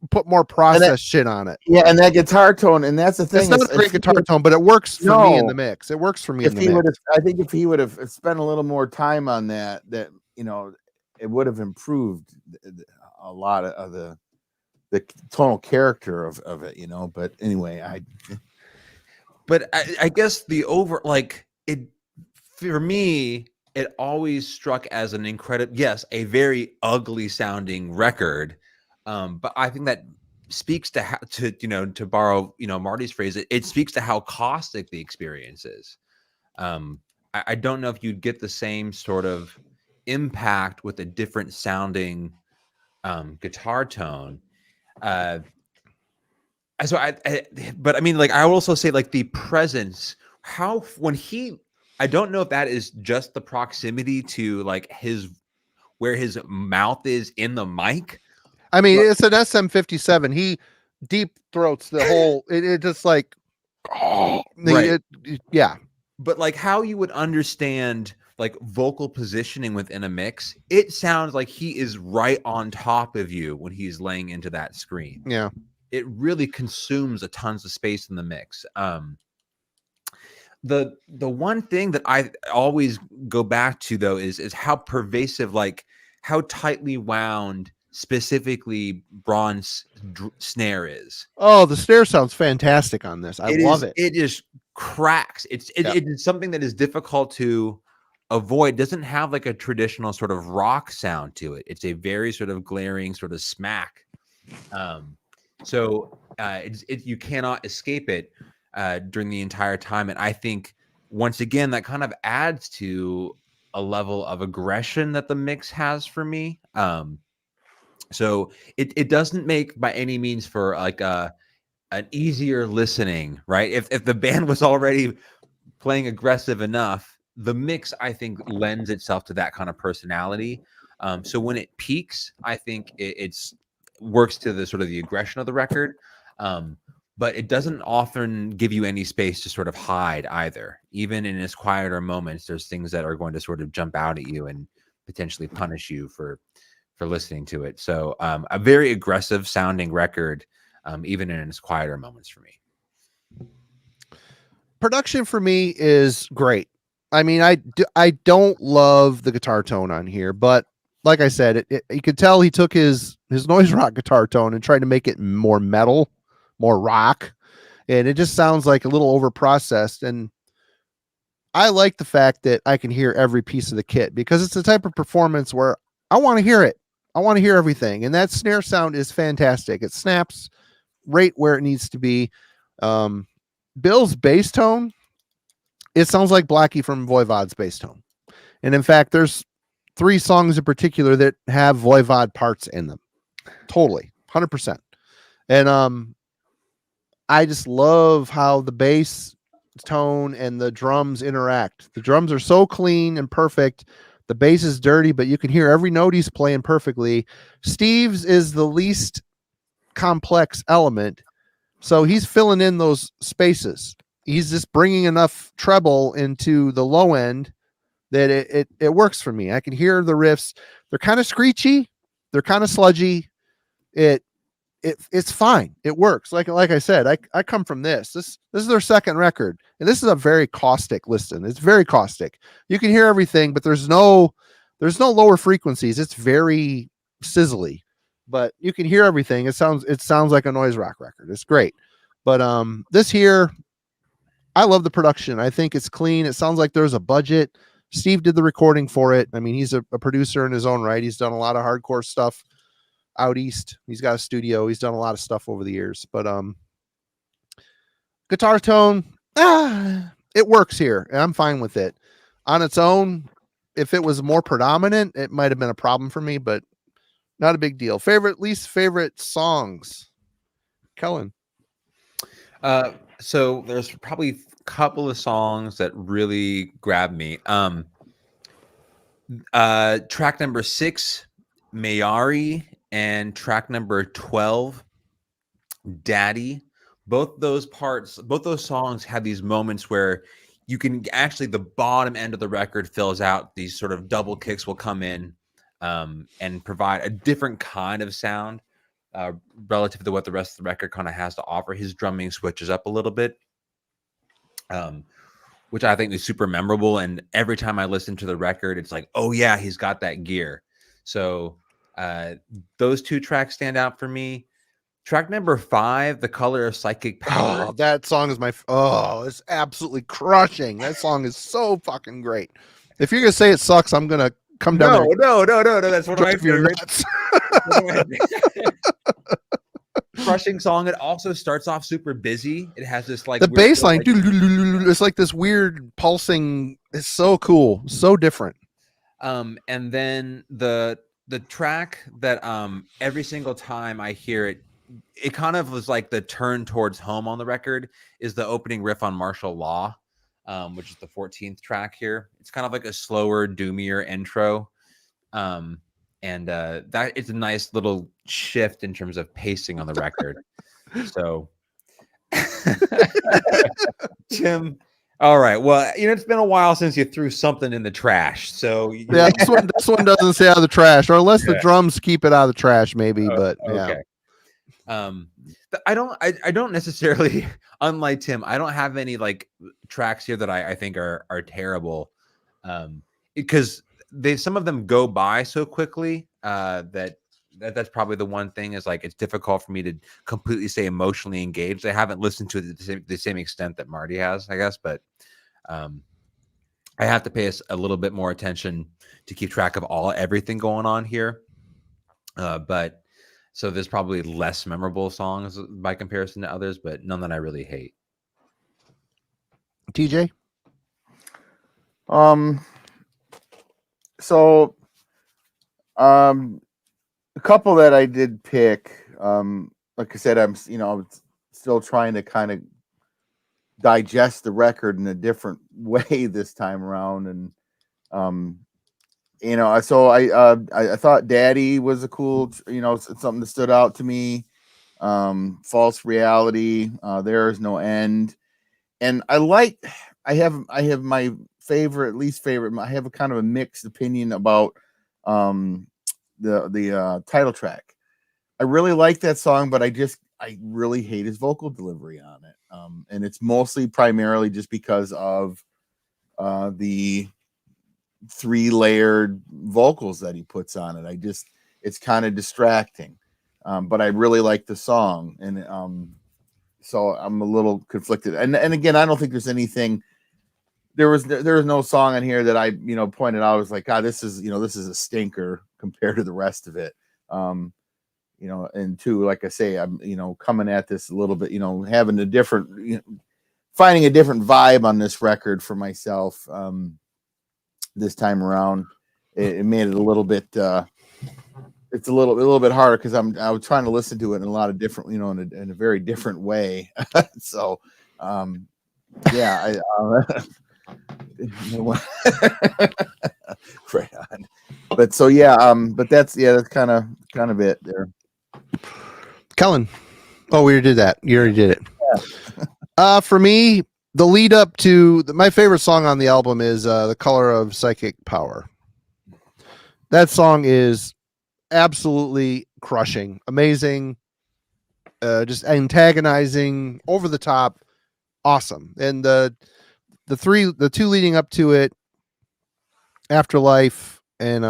put more process shit on it. Yeah, and that guitar tone, and that's the thing. It's not a great guitar tone, but it works for me in the mix. It works for me in the mix. I think if he would have spent a little more time on that, it would have improved a lot of the tonal character of it, But anyway, But I guess for me, it always struck as an incredible, yes, a very ugly sounding record. But I think that speaks to how to borrow, Marty's phrase, it speaks to how caustic the experience is. I don't know if you'd get the same sort of impact with a different sounding guitar tone. But I mean, I will also say, the presence, I don't know if that is just the proximity to where his mouth is in the mic. I mean, it's an SM57. He deep throats the whole. It just right. Yeah. But how you would understand vocal positioning within a mix, it sounds like he is right on top of you when he's laying into that screen. Yeah. It really consumes a tons of space in the mix. The one thing that I always go back to though is how pervasive, how tightly wound specifically Brann's snare is. Oh, the snare sounds fantastic on this. I love it. It just cracks. It is something that is difficult to avoid. It doesn't have a traditional sort of rock sound to it. It's a very sort of glaring sort of smack. So you cannot escape it during the entire time. And I think once again, that kind of adds to a level of aggression that the mix has for me. So it doesn't make by any means for an easier listening, right? If the band was already playing aggressive enough, the mix, I think, lends itself to that kind of personality. So when it peaks, I think it's works to the sort of the aggression of the record. But it doesn't often give you any space to sort of hide either. Even in its quieter moments, there's things that are going to sort of jump out at you and potentially punish you for listening to it. So a very aggressive sounding record, even in its quieter moments for me. Production for me is great. I mean, I don't love the guitar tone on here, but like I said, you could tell he took his noise rock guitar tone and tried to make it more metal, more rock, and it just sounds like a little overprocessed. And I like the fact that I can hear every piece of the kit, because it's the type of performance where I want to hear it. I want to hear everything, and that snare sound is fantastic. It snaps right where it needs to be. Bill's bass tone, it sounds like Blackie from Voivod's bass tone. And in fact, there's 3 songs in particular that have Voivod parts in them. Totally. 100%. And I just love how the bass tone and the drums interact. The drums are so clean and perfect. The bass is dirty, but you can hear every note he's playing perfectly. Steve's is the least complex element, so he's filling in those spaces. He's just bringing enough treble into the low end that it works for me. I can hear the riffs. They're kind of screechy. They're kind of sludgy. It's fine. It works. Like I said, I come from this. This is their second record, and this is a very caustic listen. It's very caustic. You can hear everything, but there's no lower frequencies. It's very sizzly, but you can hear everything. It sounds like a noise rock record. It's great. But this here, I love the production. I think it's clean. It sounds like there's a budget. Steve did the recording for it. I mean, he's a producer in his own right. He's done a lot of hardcore stuff out east. He's got a studio. He's done a lot of stuff over the years, but guitar tone, it works here, and I'm fine with it. On its own, if it was more predominant, it might have been a problem for me, but not a big deal. Least favorite songs, Kellen? So there's probably a couple of songs that really grabbed me. Track number 6, Mayari, and track number 12, Daddy. Both those songs have these moments where you can actually, the bottom end of the record fills out. These sort of double kicks will come in and provide a different kind of sound relative to what the rest of the record kind of has to offer. His drumming switches up a little bit, which I think is super memorable. And every time I listen to the record, it's like, oh yeah, he's got that gear. So those two tracks stand out for me. Track number 5, The Color of Psychic Power. Oh, that song is it's absolutely crushing. That song is so fucking great. If you're gonna say it sucks, I'm gonna come down. No. That's one of my favorites. Crushing song. It also starts off super busy. It has this like the bass line. It's like this weird pulsing. It's so cool, so different. And then the track that every single time I hear it, it kind of was like the turn towards home on the record, is the opening riff on Martial Law, which is the 14th track here. It's kind of like a slower, doomier intro. And that it's a nice little shift in terms of pacing on the record. So Tim, all right. Well, it's been a while since you threw something in the trash. So yeah, this one doesn't stay out of the trash, or unless the drums keep it out of the trash, maybe. But yeah. Okay. I don't necessarily, unlike Tim, I don't have any like tracks here that I think are terrible, because some of them go by so quickly that's probably the one thing, is like it's difficult for me to completely stay emotionally engaged. I haven't listened to it to the same extent that Marty has, I guess, but I have to pay a little bit more attention to keep track of everything going on here. But so there's probably less memorable songs by comparison to others, but none that I really hate. TJ? So a couple that I did pick, like I said, I'm still trying to kind of digest the record in a different way this time around, and so I thought Daddy was a cool, something that stood out to me. False Reality, There Is No End, and I have my favorite, least favorite. I have a kind of a mixed opinion about the title track. I really like that song, but I really hate his vocal delivery on it, and it's primarily just because of the 3-layered vocals that he puts on it. It's kind of distracting, but I really like the song, and so I'm a little conflicted. And again, I don't think there's anything. There was no song on here that I pointed out. I was like, God, this is a stinker compared to the rest of it. And two, like I say, I'm coming at this a little bit, having a different, finding a different vibe on this record for myself. This time around, it made it a little bit it's a little bit harder because I was trying to listen to it in a lot of different, in a very different way. So, yeah, right on. But so yeah, but that's kind of it there. Kellen. Oh, we already did that. You already did it. Yeah. For me, the lead up to my favorite song on the album is "The Color of Psychic Power." That song is absolutely crushing, amazing, just antagonizing, over the top, awesome. And the two leading up to it, Afterlife and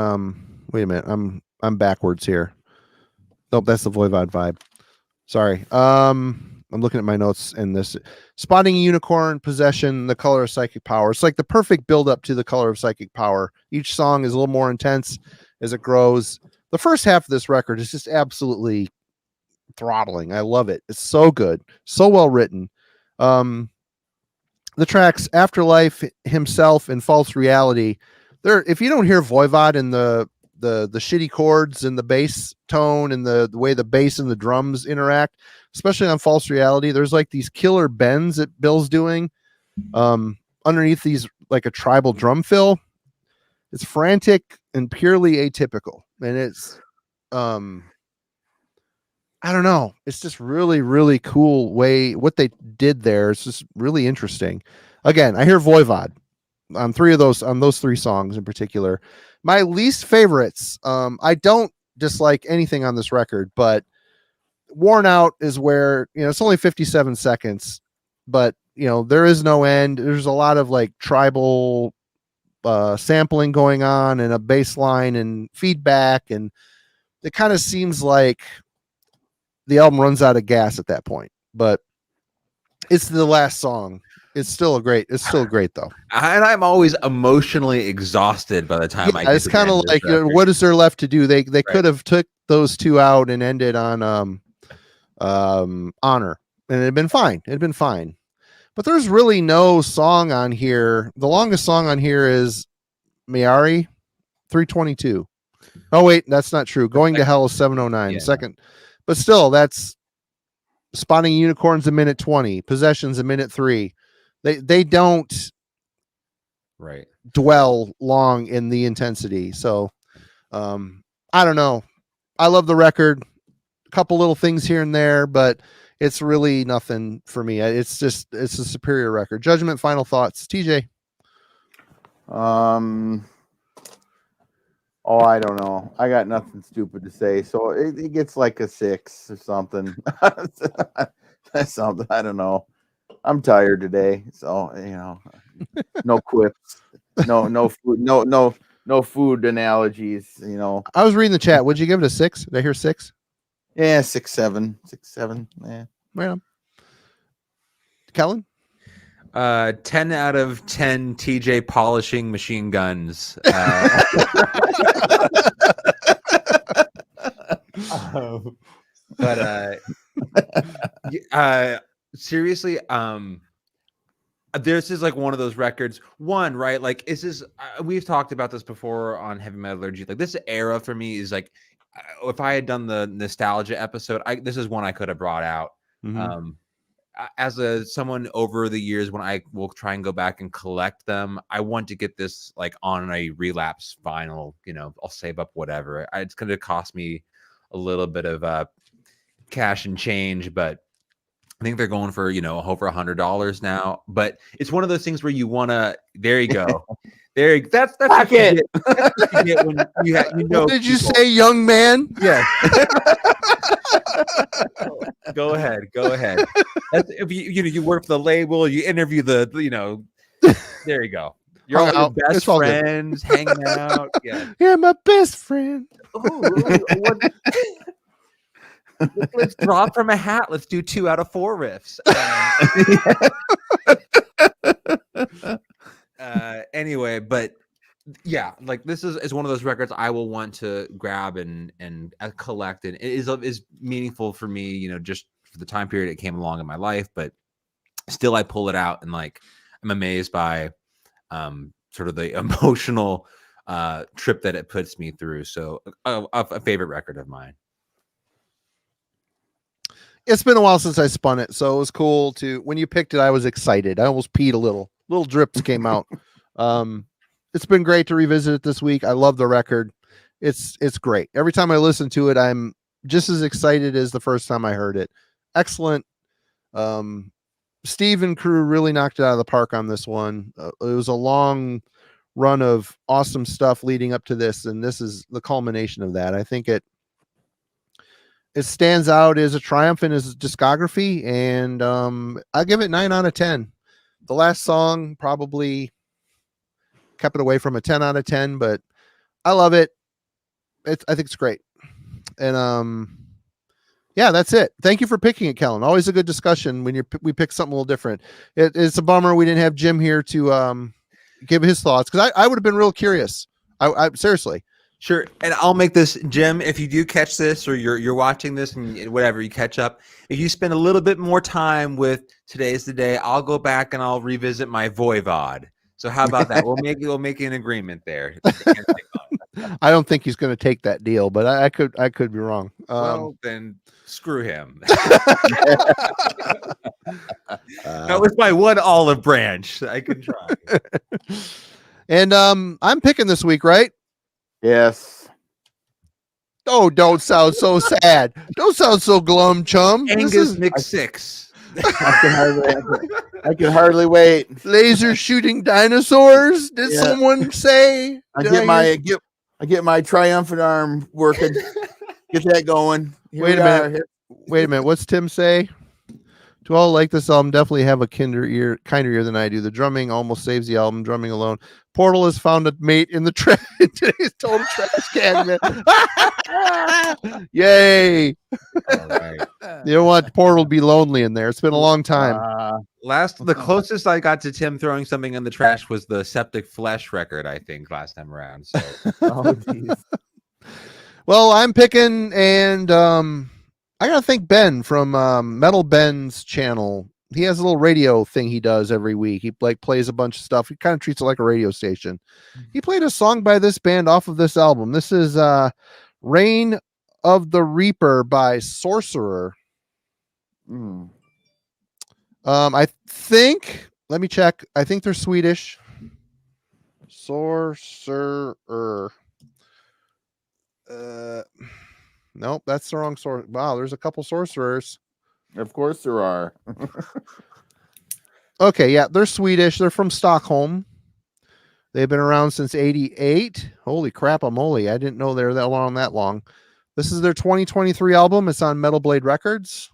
wait a minute, I'm backwards here. Nope, that's the Voivod vibe. Sorry. I'm looking at my notes and this Spotting a Unicorn, Possession, The Color of Psychic Power. It's like the perfect build up to The Color of Psychic Power. Each song is a little more intense as it grows. The first half of this record is just absolutely throttling. I love it. It's so good, so well written. The tracks Afterlife, Himself, and False Reality. If you don't hear Voivod in the shitty chords and the bass tone and the way the bass and the drums interact, especially on False Reality, there's like these killer bends that Bill's doing underneath these, like a tribal drum fill. It's frantic and purely atypical, and it's I don't know, it's just really, really cool way what they did there. It's just really interesting. Again, I hear Voivod on those three songs in particular. My least favorites, I don't dislike anything on this record, but Worn Out is where, it's only 57 seconds, but there is no end. There's a lot of like tribal sampling going on and a bass line and feedback, and it kind of seems like the album runs out of gas at that point. But it's the last song. It's still great though. And I'm always emotionally exhausted by the time I get it's kind of like, what is there left to do? They could have took those two out and ended on Honor, and it'd been fine. But there's really no song on here. The longest song on here is Mayari, 322. Oh wait, that's not true. Going to Hell is 709. Second, but still, that's Spotting Unicorns a minute 20. Possessions a minute 3. They don't dwell long in the intensity. So I don't know. I love the record. A couple little things here and there, but it's really nothing for me. It's a superior record. Judgment, final thoughts, TJ. Oh, I don't know. I got nothing stupid to say. So it gets like a 6 or something. That's something. I don't know. I'm tired today. So, no quips, no food, no food analogies, I was reading the chat. Would you give it a 6? Did I hear 6? Yeah, 6, 7. Yeah. Right on. Kellen? 10 out of 10 TJ polishing machine guns. But seriously, this is like one of those records. One, right? Like, we've talked about this before on Heavy Metallurgy. Like, this era for me is like, if I had done the nostalgia episode, this is one I could have brought out. Mm-hmm. As someone over the years, when I will try and go back and collect them, I want to get this like on a relapse vinyl. I'll save up whatever. It's going to cost me a little bit of cash and change, but I think they're going for over $100 now. But it's one of those things where you want to. There you go. That's what you get. That's what you get when What did you say, young man? Yeah. Go ahead. That's, if you work for the label, you interview the there you go. You're all your best friends hanging out. Yeah. You're my best friend. Let's drop from a hat. Let's do 2 out of 4 riffs. Anyway, but yeah, like this is one of those records I will want to grab and collect, and it is meaningful for me, just for the time period it came along in my life. But still, I pull it out and like I'm amazed by sort of the emotional trip that it puts me through. So a favorite record of mine. It's been a while since I spun it, so it was cool to when you picked it. I was excited. I almost peed a little. Little drips came out. It's been great to revisit it this week. I love the record. It's great. Every time I listen to it, I'm just as excited as the first time I heard it. Excellent. Steve and crew really knocked it out of the park on this one. It was a long run of awesome stuff leading up to this, and this is the culmination of that. I think it stands out as a triumph in his discography, and I give it 9 out of 10. The last song probably kept it away from a 10 out of 10, but I love it. I think it's great. And yeah, that's it. Thank you for picking it, Kellen. Always a good discussion when we pick something a little different. It's a bummer we didn't have Jim here to give his thoughts, because I would have been real curious. I seriously. Sure. And I'll make this, Jim, if you do catch this or you're watching this and whatever, you catch up, if you spend a little bit more time with Today's the Day, I'll go back and I'll revisit my Voivod. So how about that? We'll make an agreement there. I don't think he's going to take that deal, but I could be wrong. Well, then screw him. That was my one olive branch. I could try. And I'm picking this week, right? Yes. Oh, don't sound so sad. Don't sound so glum, chum. Angus Mix 6. I can hardly wait. Laser shooting dinosaurs. Did someone say? I get my triumphant arm working. Get that going. Wait a minute. What's Tim say? To all like this album, definitely have a kinder ear than I do. The drumming almost saves the album. Drumming alone. Portal has found a mate in the today's total trash can. Man. Yay! All right. You don't want Portal to be lonely in there. It's been a long time. The closest I got to Tim throwing something in the trash was the Septic Flesh record, I think, last time around. So, well, I'm picking, and I gotta thank Ben from Metal Ben's channel. He has a little radio thing he does every week. He plays a bunch of stuff. He kind of treats it like a radio station. He played a song by this band off of this album. This is Reign of the Reaper by Sorcerer. I think, let me check. I think they're Swedish. Sorcerer. Nope, that's the wrong source. Wow, there's a couple sorcerers. Of course there are. Okay, yeah, they're Swedish. They're from Stockholm. They've been around since 88. Holy crap, I didn't know they were that long. This is their 2023 album. It's on Metal Blade Records.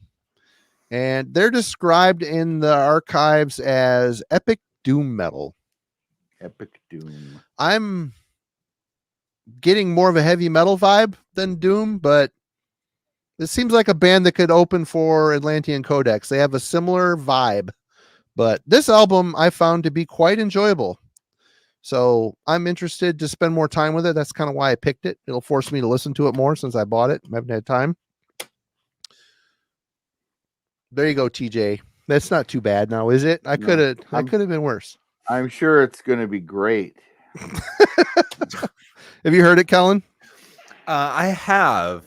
And they're described in the archives as epic doom metal. Epic doom. I'm getting more of a heavy metal vibe than doom, but it seems like a band that could open for Atlantean Codex. They have a similar vibe, but this album I found to be quite enjoyable. So I'm interested to spend more time with it. That's kind of why I picked it. It'll force me to listen to it more since I bought it. I haven't had time. There you go, TJ. That's not too bad now, is it? I could have been worse. I'm sure it's going to be great. Have you heard it, Kellen? I have.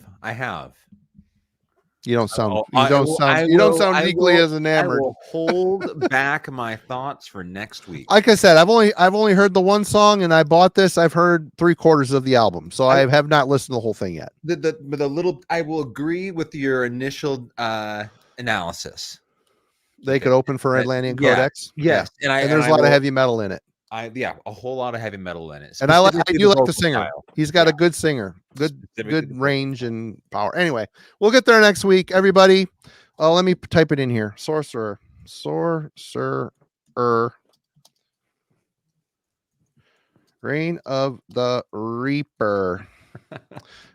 You don't sound. You don't sound equally as enamored. I will hold back my thoughts for next week. Like I said, I've only heard the one song, and I bought this. I've heard 3/4 of the album, so I have not listened to the whole thing yet. I will agree with your initial analysis. They could open for Atlantean Codex. Yes, yeah. And there's a lot of heavy metal in it. A whole lot of heavy metal in it. And I do like the singer. Style. He's got a good singer, good range and power. Anyway, we'll get there next week, everybody. Let me type it in here. Sorcerer. Reign of the Reaper.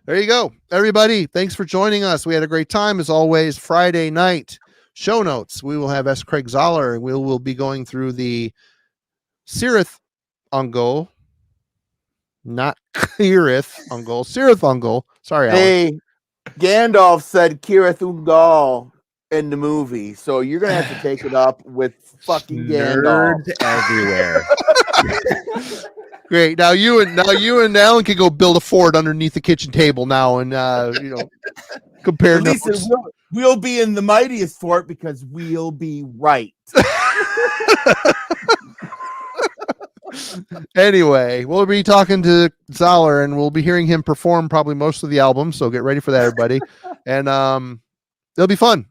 There you go, everybody. Thanks for joining us. We had a great time as always. Friday night show notes. We will have S. Craig Zoller, and we will be going through the Cirith Ungol, not Kirith Ungol, Cirith Ungol. Sorry, Alan. Hey, Gandalf said Kirith Ungol in the movie, so you're gonna have to take it up with fucking Gandalf. Nerds everywhere. Great. Now you and Alan can go build a fort underneath the kitchen table now, and compare At least notes. we'll be in the mightiest fort because we'll be right. Anyway, we'll be talking to Zoller, and we'll be hearing him perform probably most of the album. So get ready for that, everybody. And it'll be fun.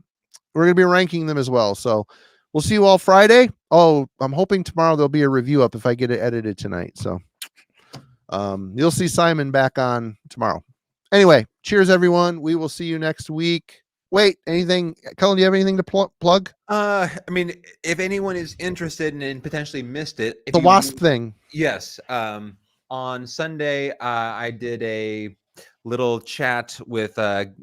We're gonna be ranking them as well. So we'll see you all Friday. Oh, I'm hoping tomorrow there'll be a review up if I get it edited tonight. So you'll see Simon back on tomorrow. Anyway, cheers, everyone. We will see you next week. Wait, anything? Cullen, do you have anything to plug? I mean, if anyone is interested and potentially missed it, The Wasp thing. Yes. On Sunday, I did a little chat with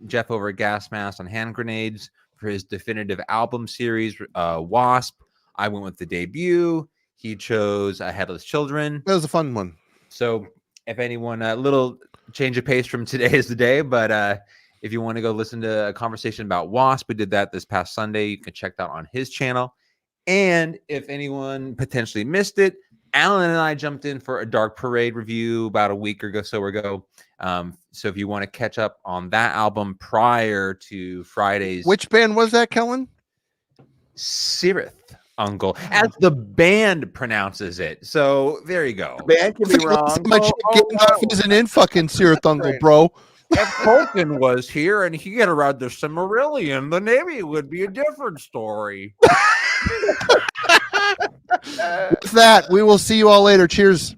Jeff over at Gas Mask on Hand Grenades for his definitive album series, Wasp. I went with the debut. He chose Headless Children. That was a fun one. So if anyone, a little change of pace from today is the day, but if you want to go listen to a conversation about Wasp, we did that this past Sunday. You can check that on his channel. And if anyone potentially missed it, Alan and I jumped in for a Dark Parade review about a week or so ago. So if you want to catch up on that album prior to Friday's... Which band was that, Kellen? Sirith, Uncle, as the band pronounces it. So there you go. The band can be wrong. My chick Gandalf isn't in fucking Sirithungle, bro. If Tolkien was here and he had arrived the Silmarillion, then maybe it would be a different story. With that, we will see you all later. Cheers.